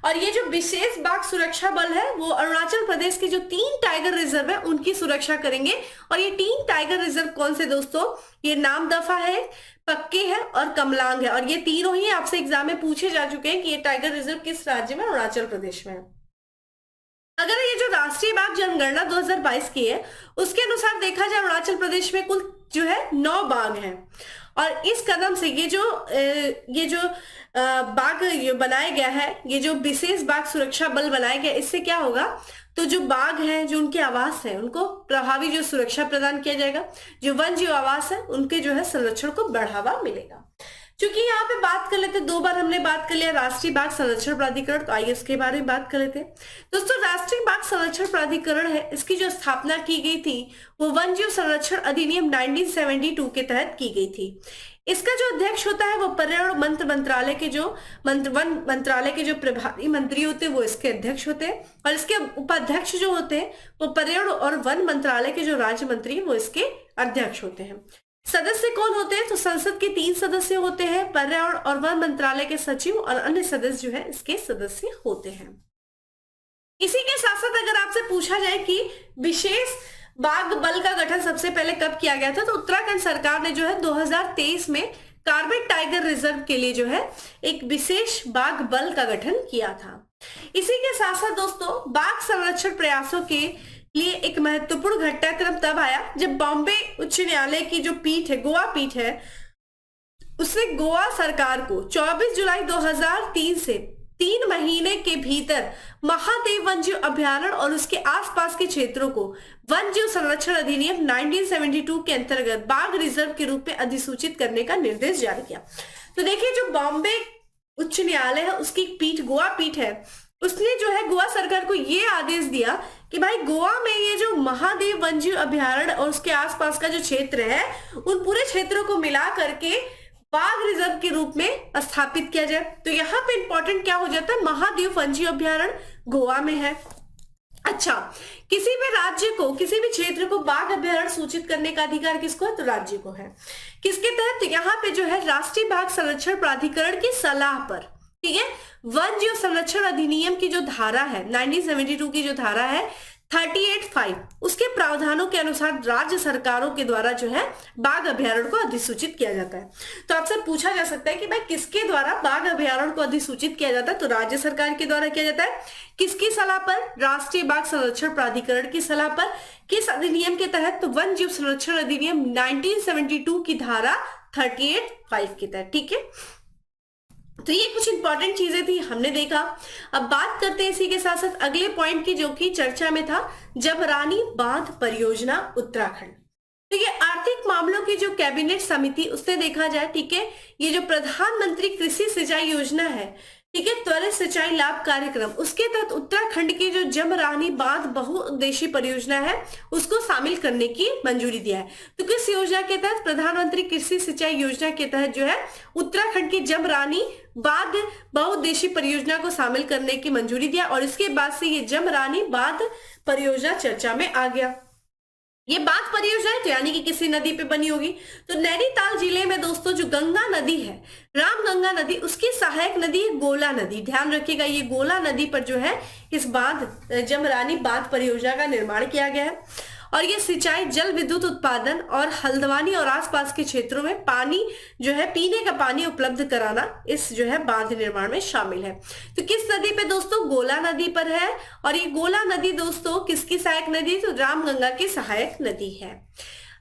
और ये जो विशेष बाघ सुरक्षा बल है वो अरुणाचल प्रदेश के जो 3 टाइगर रिजर्व है उनकी सुरक्षा करेंगे। और ये 3 टाइगर रिजर्व कौन से दोस्तों, ये नामदफा है, पक्के है और कमलांग है, और ये तीनों ही आपसे एग्जाम में पूछे जा चुके हैं कि ये टाइगर रिजर्व किस राज्य में, अरुणाचल प्रदेश में है। अगर ये जो राष्ट्रीय बाघ जनगणना 2022 की है उसके अनुसार देखा जाए, अरुणाचल प्रदेश में कुल जो है 9 बाघ हैं, और इस कदम से ये जो बाघ बनाया गया है, ये जो विशेष बाघ सुरक्षा बल बनाया गया, इससे क्या होगा, तो जो बाघ हैं, जो उनके आवास है, उनको प्रभावी जो सुरक्षा प्रदान किया जाएगा, जो वन जीव आवास है उनके जो है संरक्षण को बढ़ावा मिलेगा। क्योंकि यहाँ पे बात कर लेते, 2 बार हमने बात कर लिया राष्ट्रीय बाघ संरक्षण प्राधिकरण, तो आइए इसके बारे में बात कर लेते हैं। दोस्तों राष्ट्रीय बाघ संरक्षण प्राधिकरण है, इसकी जो स्थापना की गई थी वो वन जीव संरक्षण अधिनियम 1972 के तहत की गई थी। इसका जो अध्यक्ष होता है वो पर्यावरण मंत्रालय के जो वन मंत्रालय के जो प्रभारी मंत्री होते हैं वो इसके अध्यक्ष होते हैं, और इसके उपाध्यक्ष जो होते हैं वो पर्यावरण और वन मंत्रालय के जो राज्य मंत्री वो इसके अध्यक्ष होते हैं। सदस्य कौन होते हैं? तो संसद के 3 सदस्य होते हैं, पर्यावरण और वन मंत्रालय के सचिव और अन्य सदस्य जो है इसके सदस्य होते हैं। इसी के साथ साथ अगर आपसे पूछा जाए कि विशेष बाघ बल का गठन सबसे पहले कब किया गया था, तो उत्तराखंड सरकार ने जो है 2023 में कार्बेट टाइगर रिजर्व के लिए जो है एक विशेष बाघ बल का गठन किया था। इसी के साथ साथ दोस्तों बाघ संरक्षण प्रयासों के लिए एक महत्वपूर्ण घटनाक्रम तब आया जब बॉम्बे उच्च न्यायालय की जो पीठ है, गोवा पीठ है, उसने गोवा सरकार को 24 जुलाई 2003 से 3 महीने के भीतर महादेव वन्यजीव अभयारण्य और उसके आसपास के क्षेत्रों को वन्यजीव संरक्षण अधिनियम 1972 के अंतर्गत बाघ रिजर्व के रूप में अधिसूचित करने का निर्देश जारी किया। तो देखिए जो बॉम्बे उच्च न्यायालय है उसकी पीठ गोवा पीठ है, उसने जो है गोवा सरकार को ये आदेश दिया कि भाई गोवा में ये जो महादेव वन्यजीव अभयारण्य और उसके आसपास का जो क्षेत्र है उन पूरे क्षेत्रों को मिला करके बाघ रिजर्व के रूप में स्थापित किया जाए। तो यहाँ पे इंपॉर्टेंट क्या हो जाता है, महादेव वन्यजीव अभयारण्य गोवा में है। अच्छा, किसी भी राज्य को, किसी भी क्षेत्र को बाघ अभयारण्य सूचित करने का अधिकार किसको है? तो राज्य को है। किसके तहत? तो यहाँ पे जो है राष्ट्रीय बाघ संरक्षण प्राधिकरण की सलाह पर, ठीक है, वन्यजीव संरक्षण अधिनियम की जो धारा है 1972 की जो धारा है 38(5) उसके प्रावधानों के अनुसार राज्य सरकारों के द्वारा जो है बाघ अभयारण्य को अधिसूचित किया जाता है। तो आपसे पूछा जा सकता है कि भाई किसके द्वारा बाघ अभयारण्य को अधिसूचित किया जाता है? तो राज्य सरकार के द्वारा किया जाता है। किसकी सलाह पर? राष्ट्रीय बाघ संरक्षण प्राधिकरण की सलाह पर। किस अधिनियम के तहत? तो वन जीव संरक्षण अधिनियम 1972 की धारा 38(5) के तहत, ठीक है। तो ये कुछ इंपॉर्टेंट चीजें थी, हमने देखा। अब बात करते हैं इसी के साथ साथ अगले पॉइंट की, जो कि चर्चा में था, जमरानी बांध परियोजना उत्तराखंड। तो ये आर्थिक मामलों की जो कैबिनेट समिति, उसने देखा जाए, ठीक है, ये जो प्रधानमंत्री कृषि सिंचाई योजना है, ठीक है, त्वरित सिंचाई लाभ कार्यक्रम, उसके तहत उत्तराखंड की जो जमरानी बांध बहुउद्देशीय परियोजना है उसको शामिल करने की मंजूरी दिया है। तो किस योजना के तहत? प्रधानमंत्री कृषि सिंचाई योजना के तहत जो है उत्तराखंड की जमरानी बांध बहुउद्देशीय परियोजना को शामिल करने की मंजूरी दिया, और इसके बाद से ये जमरानी बांध परियोजना चर्चा में आ गया। ये बांध परियोजना है तो यानी कि किसी नदी पे बनी होगी। तो नैनीताल जिले में दोस्तों जो गंगा नदी है, रामगंगा नदी, उसकी सहायक नदी है गोला नदी। ध्यान रखिएगा, ये गोला नदी पर जो है इस बांध जमरानी बांध परियोजना का निर्माण किया गया है, और ये सिंचाई, जल विद्युत उत्पादन और हल्द्वानी और आसपास के क्षेत्रों में पानी जो है, पीने का पानी उपलब्ध कराना इस जो है बांध निर्माण में शामिल है। तो किस नदी पे दोस्तों? गोला नदी पर है, और ये गोला नदी दोस्तों किसकी सहायक नदी? तो रामगंगा की सहायक नदी है।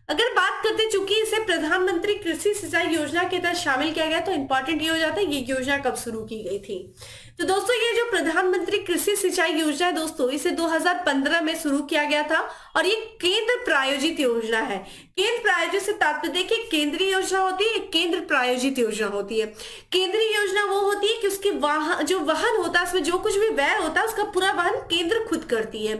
अगर बात करते हैं, चूंकि इसे प्रधानमंत्री कृषि सिंचाई योजना के तहत शामिल किया गया, तो इंपॉर्टेंट ये हो जाता है ये योजना कब शुरू की गई थी। तो दोस्तों ये जो प्रधानमंत्री कृषि सिंचाई योजना है दोस्तों, इसे 2015 में शुरू किया गया था, और ये केंद्र प्रायोजित योजना है। केंद्र प्रायोजित से तात्पर्य देखिए, केंद्रीय योजना होती है, केंद्र प्रायोजित योजना होती है। केंद्रीय योजना वो होती है कि उसके जो वहन होता है, उसमें जो कुछ भी व्यय होता है उसका पूरा वहन केंद्र खुद करती है।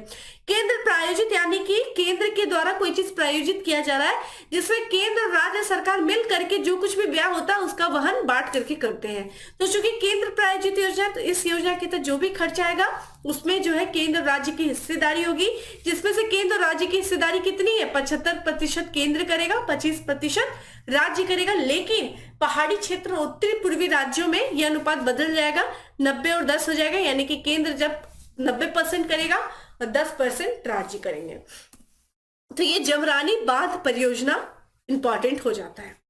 केंद्र प्रायोजित यानी कि केंद्र के द्वारा कोई चीज प्रायोजित किया जा रहा है, जिसमें केंद्र और राज्य सरकार मिल करके जो कुछ भी व्यय होता है उसका वहन बांट करके करते हैं। तो चूंकि केंद्र प्रायोजित योजना, तो इस योजना के तहत जो भी खर्चा आएगा उसमें जो है केंद्र राज्य की हिस्सेदारी होगी, जिसमें से केंद्र राज्य की हिस्सेदारी कितनी है? 75% केंद्र करेगा, 25% राज्य करेगा। लेकिन पहाड़ी क्षेत्र, उत्तरी पूर्वी राज्यों में यह अनुपात बदल जाएगा, 90 और 10 हो जाएगा, यानी कि केंद्र जब 90% करेगा और 10% राज्य करेंगे। तो ये जमरानी बांध परियोजना इंपॉर्टेंट हो जाता है।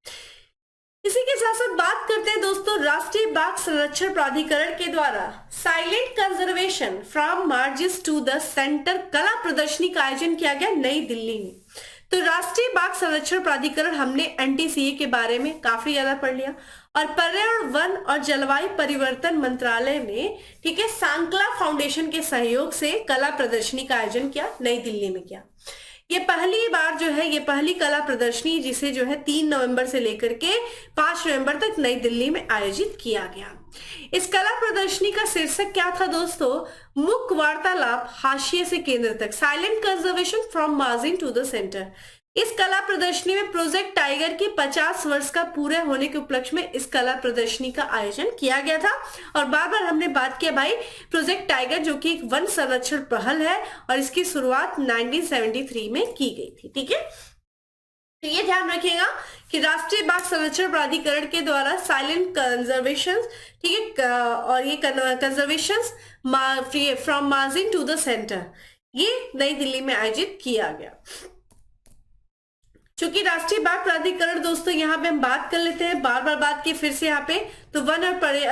इसी के साथ साथ बात करते हैं दोस्तों राष्ट्रीय बाघ संरक्षण प्राधिकरण के द्वारा silent conservation from margins to the centre कला प्रदर्शनी का आयोजन किया गया नई दिल्ली में। तो राष्ट्रीय बाघ संरक्षण प्राधिकरण, हमने एनटीसीए के बारे में काफी ज्यादा पढ़ लिया, और पर्यावरण, वन और जलवायु परिवर्तन मंत्रालय ने, ठीक है, सांकला फाउंडेशन के सहयोग से कला प्रदर्शनी का आयोजन किया, नई दिल्ली में किया। ये पहली बार जो है, ये पहली कला प्रदर्शनी जिसे जो है 3 नवंबर से लेकर के 5 नवंबर तक नई दिल्ली में आयोजित किया गया। इस कला प्रदर्शनी का शीर्षक क्या था दोस्तों? मुख्य वार्तालाप हाशिए से केंद्र तक, silent conservation from margin to the centre. इस कला प्रदर्शनी में प्रोजेक्ट टाइगर के 50 वर्ष का पूरे होने के उपलक्ष्य में इस कला प्रदर्शनी का आयोजन किया गया था। और बार बार हमने बात किया भाई, प्रोजेक्ट टाइगर जो कि एक वन संरक्षण पहल है और इसकी शुरुआत 1973 में की गई थी। ठीक है, तो ये ध्यान रखिएगा कि राष्ट्रीय बाघ संरक्षण प्राधिकरण के द्वारा साइलेंट कंजर्वेशन, ठीक है, और ये conservation from margin to the centre, ये नई दिल्ली में आयोजित किया गया। चूंकि राष्ट्रीय बाघ प्राधिकरण दोस्तों यहाँ पे हम बात कर लेते हैं, बार बार बात की फिर से यहाँ पे, तो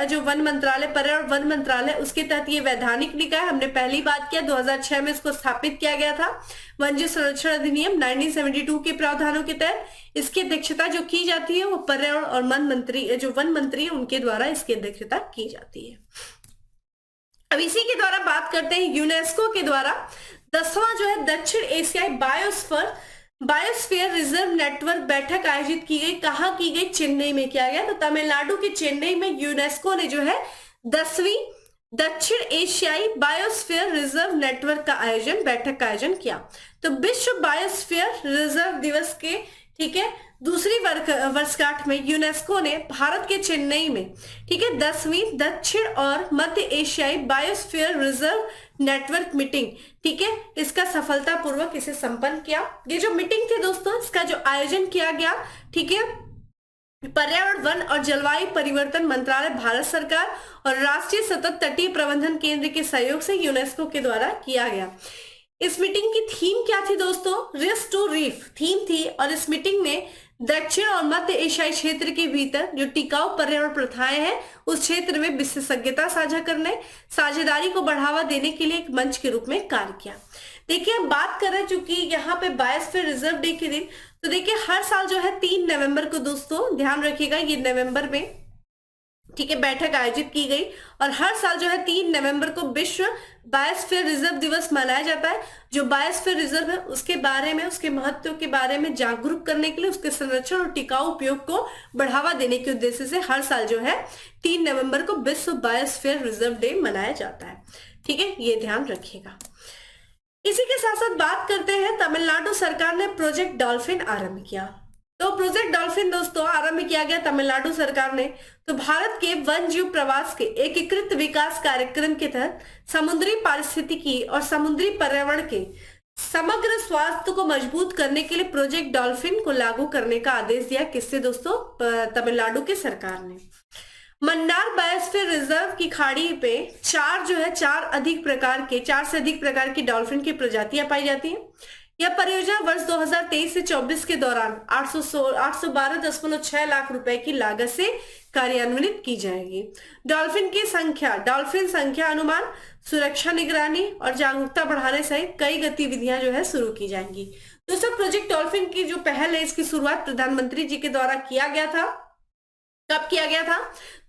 जो वन मंत्रालय, पर्यावरण वन मंत्रालय, उसके तहत ये वैधानिक निकाय, हमने पहली बात किया 2006 में इसको स्थापित किया गया था। वन्यजीव संरक्षण अधिनियम 1972 के प्रावधानों के तहत इसकी अध्यक्षता जो की जाती है वो पर्यावरण और वन मंत्री, जो वन मंत्री है उनके द्वारा इसकी अध्यक्षता की जाती है। अब इसी के द्वारा बात करते हैं यूनेस्को के द्वारा 10वां जो है दक्षिण एशियाई बायोस्फीयर रिजर्व नेटवर्क बैठक आयोजित की गई। कहाँ की गई? चेन्नई में किया गया। तो तमिलनाडु के चेन्नई में यूनेस्को ने जो है 10वीं दक्षिण एशियाई बायोस्फीयर रिजर्व नेटवर्क का बैठक का आयोजन किया। तो विश्व बायोस्फीयर रिजर्व दिवस के, ठीक है, दूसरी वर्षगांठ में यूनेस्को ने भारत के चेन्नई में, ठीक है, 10वीं दक्षिण और मध्य एशियाई बायोस्फीयर रिजर्व नेटवर्क मीटिंग, ठीक है, इसका सफलतापूर्वक इसे संपन्न किया। ये जो मीटिंग थी दोस्तों, इसका जो आयोजन किया गया, ठीक है, पर्यावरण वन और जलवायु परिवर्तन मंत्रालय, भारत सरकार और राष्ट्रीय सतत तटीय प्रबंधन केंद्र के सहयोग से यूनेस्को के द्वारा किया गया। इस मीटिंग की थीम क्या थी दोस्तों? रिस्ट टू रीफ थीम थी। और इस मीटिंग में दक्षिण और मध्य एशियाई क्षेत्र के भीतर जो टिकाऊ पर्यावरण प्रथाएं हैं उस क्षेत्र में विशेषज्ञता साझा करने, साझेदारी को बढ़ावा देने के लिए एक मंच के रूप में कार्य किया। देखिए हम बात कर रहे हैं चूंकि यहाँ पे बायोस्फीयर रिजर्व डे के दिन, तो देखिए हर साल जो है 3 नवंबर को दोस्तों ध्यान रखिएगा, ये नवंबर में, ठीक है, बैठक आयोजित की गई। और हर साल जो है 3 नवंबर को विश्व बायोस्फीयर रिजर्व दिवस मनाया जाता है। जो बायोस्फीयर रिजर्व है उसके बारे में, उसके महत्व के बारे में जागरूक करने के लिए, उसके संरक्षण और टिकाऊ उपयोग को बढ़ावा देने के उद्देश्य से हर साल जो है 3 नवंबर को विश्व बायोस्फीयर रिजर्व डे मनाया जाता है। ठीक है, ये ध्यान रखिएगा। इसी के साथ साथ बात करते हैं, तमिलनाडु सरकार ने प्रोजेक्ट डॉल्फिन आरंभ किया। तो प्रोजेक्ट डॉल्फिन दोस्तों आरंभ किया गया तमिलनाडु सरकार ने। तो भारत के वन जीव प्रवास के एकीकृत विकास कार्यक्रम के तहत समुद्री पारिस्थितिकी और समुद्री पर्यावरण के समग्र स्वास्थ्य को मजबूत करने के लिए प्रोजेक्ट डॉल्फिन को लागू करने का आदेश दिया। किससे दोस्तों? तमिलनाडु की सरकार ने। मन्नार बायोस्फीयर रिजर्व की खाड़ी पे 4 से अधिक प्रकार की डॉल्फिन की प्रजातियां पाई जाती हैं। यह परियोजना वर्ष 2023 से 24 के दौरान 812.6 लाख रुपए की लागत से कार्यान्वित की जाएगी। डॉल्फिन संख्या अनुमान, सुरक्षा निगरानी और जागरूकता बढ़ाने सहित कई गतिविधियां जो है शुरू की जाएंगी। दोस्तों प्रोजेक्ट डॉल्फिन की जो पहल है इसकी शुरुआत प्रधानमंत्री जी के द्वारा किया गया था। कब किया गया था?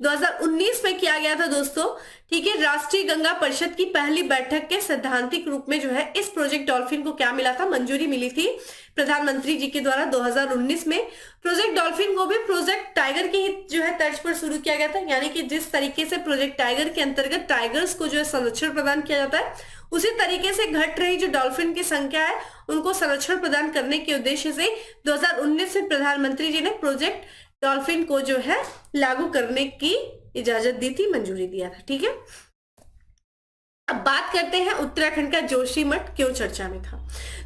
2019 में किया गया था दोस्तों। ठीक है, राष्ट्रीय गंगा परिषद की पहली बैठक के सैद्धांतिक रूप में जो है इस प्रोजेक्ट डॉल्फिन को क्या मिला था? मंजूरी मिली थी प्रधानमंत्री जी के द्वारा 2019 में। प्रोजेक्ट डॉल्फिन को भी प्रोजेक्ट टाइगर की जो है तर्ज पर शुरू किया गया था, यानी कि जिस तरीके से प्रोजेक्ट टाइगर के अंतर्गत टाइगर्स को जो है संरक्षण प्रदान किया जाता है, उसी तरीके से घट रही जो डॉल्फिन की संख्या है उनको संरक्षण प्रदान करने के उद्देश्य से 2019 में प्रधानमंत्री जी ने प्रोजेक्ट डॉल्फिन को जो है लागू करने की इजाजत दी थी, मंजूरी दिया था। ठीक है, अब बात करते हैं उत्तराखंड का जोशीमठ क्यों चर्चा में था।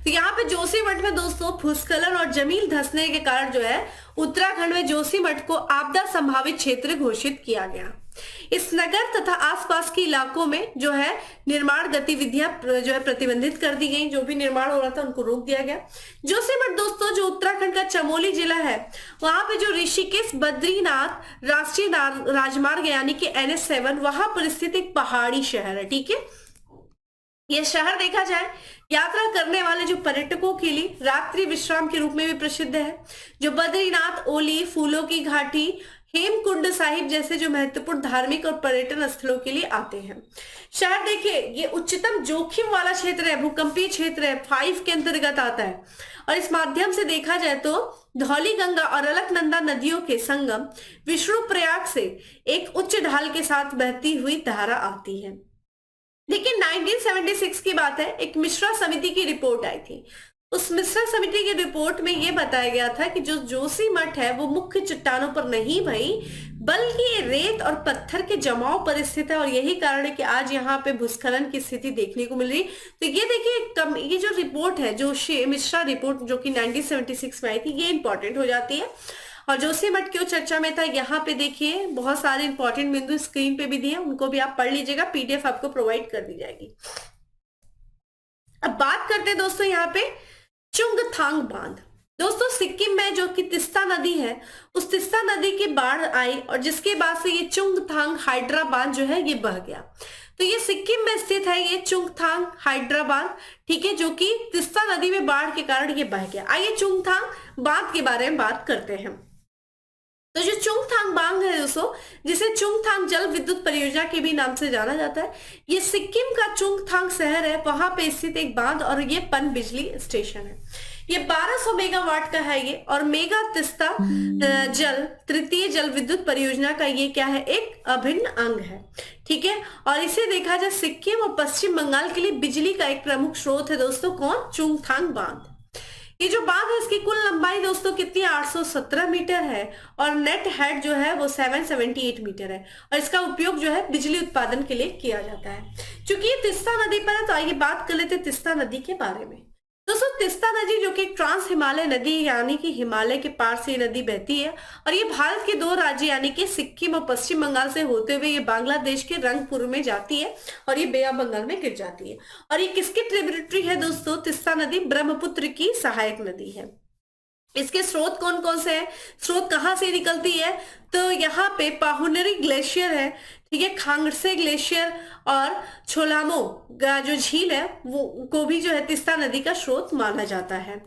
तो यहाँ पे जोशीमठ में दोस्तों भूस्खलन और जमीन धंसने के कारण जो है उत्तराखंड में जोशीमठ को आपदा संभावित क्षेत्र घोषित किया गया। इस नगर तथा आसपास के इलाकों में जो है निर्माण गतिविधियां जो है प्रतिबंधित कर दी गई। जो भी निर्माण हो रहा था उनको रोक दिया गया। जोशीमठ दोस्तों जो उत्तराखंड का चमोली जिला है, वहां पे जो ऋषिकेश बद्रीनाथ राष्ट्रीय राजमार्ग यानी कि NH7 वहां पर स्थित एक पहाड़ी शहर है। ठीक है, यह शहर देखा जाए यात्रा करने वाले जो पर्यटकों के लिए रात्रि विश्राम के रूप में भी प्रसिद्ध है। जो बद्रीनाथ, ओली, फूलों की घाटी, हेमकुंड साहिब जैसे जो महत्वपूर्ण धार्मिक और पर्यटन स्थलों के लिए आते हैं। शहर देखिए ये उच्चतम जोखिम वाला क्षेत्र है, भूकंपीय क्षेत्र है, 5 के अंतर्गत आता है। और इस माध्यम से देखा जाए तो धौली गंगा और अलकनंदा नदियों के संगम विष्णु प्रयाग से एक उच्च ढाल के साथ बहती हुई धारा आती है। लेकिन 1976 की बात है, एक मिश्रा समिति की रिपोर्ट आई थी। उस मिश्रण समिति की रिपोर्ट में यह बताया गया था कि जो जोशीमठ है वो मुख्य चट्टानों पर नहीं भाई, बल्कि ये रेत और पत्थर के जमाव पर स्थित है, और यही कारण है कि आज यहाँ पे भूस्खलन की स्थिति देखने को मिल रही। तो ये देखिए, ये जो रिपोर्ट है, जो मिश्रा रिपोर्ट जो कि 1976 में आई थी, ये इंपॉर्टेंट हो जाती है। और जोशीमठ क्यों चर्चा में था, यहाँ पे देखिए बहुत सारे इंपॉर्टेंट बिंदु स्क्रीन पे भी दिए, उनको भी आप पढ़ लीजिएगा, पीडीएफ आपको प्रोवाइड कर दी जाएगी। अब बात करते हैं दोस्तों यहाँ पे चुंगथांग बांध। दोस्तों सिक्किम में जो कि तिस्ता नदी है, उस तिस्ता नदी की बाढ़ आई और जिसके बाद से ये चुंगथांग हाइड्रा बांध जो है ये बह गया। तो ये सिक्किम में स्थित है ये चुंगथांग हाइड्रा बांध, ठीक है, जो कि तिस्ता नदी में बाढ़ के कारण ये बह गया। आइए चुंगथांग बांध के बारे में बात करते हैं। तो जो चुंगथांग बांध है दोस्तों, जिसे चुंगथांग जल विद्युत परियोजना के भी नाम से जाना जाता है, ये सिक्किम का चुंगथांग शहर है, वहां पे स्थित एक बांध और ये पन बिजली स्टेशन है। ये 1200 मेगावाट का है ये, और मेगा तिस्ता जल तृतीय जल विद्युत परियोजना का ये क्या है, एक अभिन्न अंग है, ठीक है। और इसे देखा जाए सिक्किम और पश्चिम बंगाल के लिए बिजली का एक प्रमुख स्रोत है दोस्तों, कौन, चुंगथांग बांध। ये जो बांध है इसकी कुल लंबाई दोस्तों कितनी, 817 मीटर है, और नेट हेड जो है वो 778 मीटर है, और इसका उपयोग जो है बिजली उत्पादन के लिए किया जाता है। क्योंकि ये तिस्ता नदी पर है, तो आइए बात कर लेते हैं तिस्ता नदी के बारे में। दोस्तों तिस्ता नदी जो कि ट्रांस हिमालय नदी, यानी कि हिमालय के पार से ये नदी बहती है, और ये भारत के दो राज्य यानी कि सिक्किम और पश्चिम बंगाल से होते हुए ये बांग्लादेश के रंगपुर में जाती है, और ये बे ऑफ बंगाल में गिर जाती है। और ये किसकी ट्रिब्यूटरी है दोस्तों, तिस्ता नदी ब्रह्मपुत्र की सहायक नदी है। इसके स्रोत कौन कौन से हैं, स्रोत कहाँ से निकलती है, तो यहाँ पे पाहुनरी ग्लेशियर है, ठीक है, खांगसे ग्लेशियर और छोलामो जो झील है वो को भी जो है तिस्ता नदी का स्रोत माना जाता है।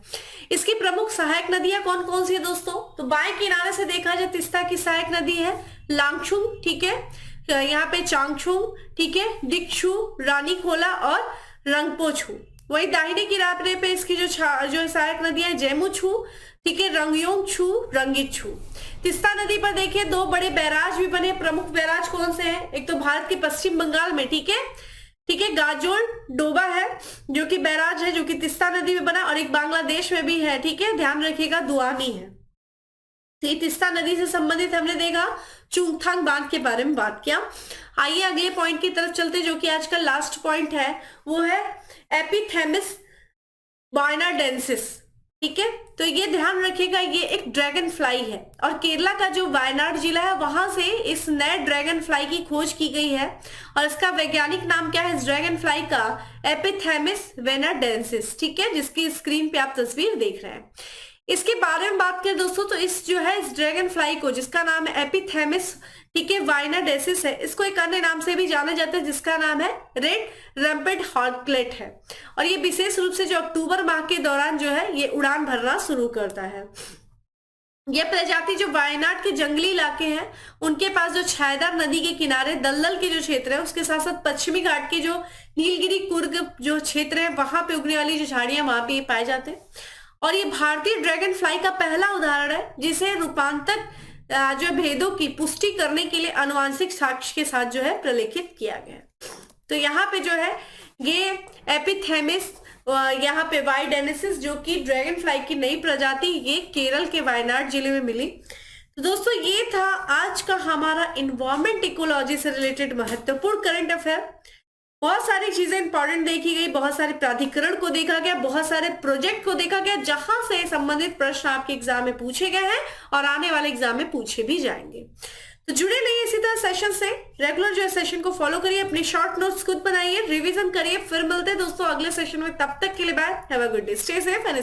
इसकी प्रमुख सहायक नदियां कौन कौन सी है दोस्तों, तो बाएं किनारे से देखा जाए तिस्ता की सहायक नदी है लांगछुंग, ठीक है, यहाँ पे चांगछुंग, ठीक है, डिक्छू, रानीखोला और रंगपोछू। वही दाहिने किनारे पे इसकी जो सहायक नदियां है जेमुछू, ठीक है, रंगयोंगछू, रंगितछू। तिस्ता नदी पर देखिए दो बड़े बैराज भी बने, प्रमुख बैराज कौन से हैं, एक तो भारत के पश्चिम बंगाल में, ठीक है, गाजोल डोबा है जो कि बैराज है जो कि तिस्ता नदी में बना, और एक बांग्लादेश में भी है, ठीक है, ध्यान रखिएगा दुआनी है। तो ये तिस्ता नदी से संबंधित हमने देखा, चुंगथांग बांध के बारे में बात किया। आइए अगले पॉइंट की तरफ चलते जो कि आज का लास्ट पॉइंट है, वो है एपिथेमिस वायनाडेंसिस, ठीक है। तो ये ध्यान रखिएगा ये एक ड्रैगन फ्लाई है, और केरला का जो वायनाड जिला है वहां से इस नए ड्रैगन फ्लाई की खोज की गई है, और इसका वैज्ञानिक नाम क्या है इस ड्रैगन फ्लाई का, एपिथेमिस वायनाडेंसिस, ठीक है, जिसकी स्क्रीन पे आप तस्वीर देख रहे हैं। इसके बारे में बात करें दोस्तों, तो इस जो है इस ड्रैगन फ्लाई को जिसका नाम है एपिथेमिस, ठीक है, वायनाडेंसिस है, इसको एक अन्य नाम से भी जाना जाता है जिसका नाम है रेड रैम्पेड हॉर्नक्लेट है, और ये विशेष रूप से जो अक्टूबर माह के दौरान जो है ये उड़ान भरना शुरू करता है। यह प्रजाति जो वायनाड के जंगली इलाके हैं उनके पास जो छायादार नदी के किनारे दलदल के जो क्षेत्र है उसके साथ साथ पश्चिमी घाट के जो नीलगिरी कुर्ग जो क्षेत्र है वहां पे उगने वाली जो झाड़ियां वहां पे पाए जाते हैं। और ये भारतीय ड्रैगन फ्लाई का पहला उदाहरण है जिसे रूपांतक जो भेदों की पुष्टि करने के लिए आनुवांशिक साक्ष्य के साथ जो है प्रलेखित किया गया। तो यहाँ पे जो है ये एपिथेमिस यहाँ पे वाइडेनेसिस जो कि ड्रैगन फ्लाई की नई प्रजाति ये केरल के वायनाड जिले में मिली। तो दोस्तों ये था आज का हमारा इन्वायरमेंट इकोलॉजी से रिलेटेड महत्वपूर्ण करंट अफेयर। बहुत सारी चीजें इंपॉर्टेंट देखी गई, बहुत सारे प्राधिकरण को देखा गया, बहुत सारे प्रोजेक्ट को देखा गया जहां से संबंधित प्रश्न आपके एग्जाम में पूछे गए हैं और आने वाले एग्जाम में पूछे भी जाएंगे। तो जुड़े रहिए इसी तरह सेशन से, रेगुलर जो है सेशन को फॉलो करिए, अपनी शॉर्ट नोट्स खुद बनाइए, रिवीजन करिए। फिर मिलते हैं दोस्तों अगले सेशन में, तब तक के लिए bye, have a good day, stay safe and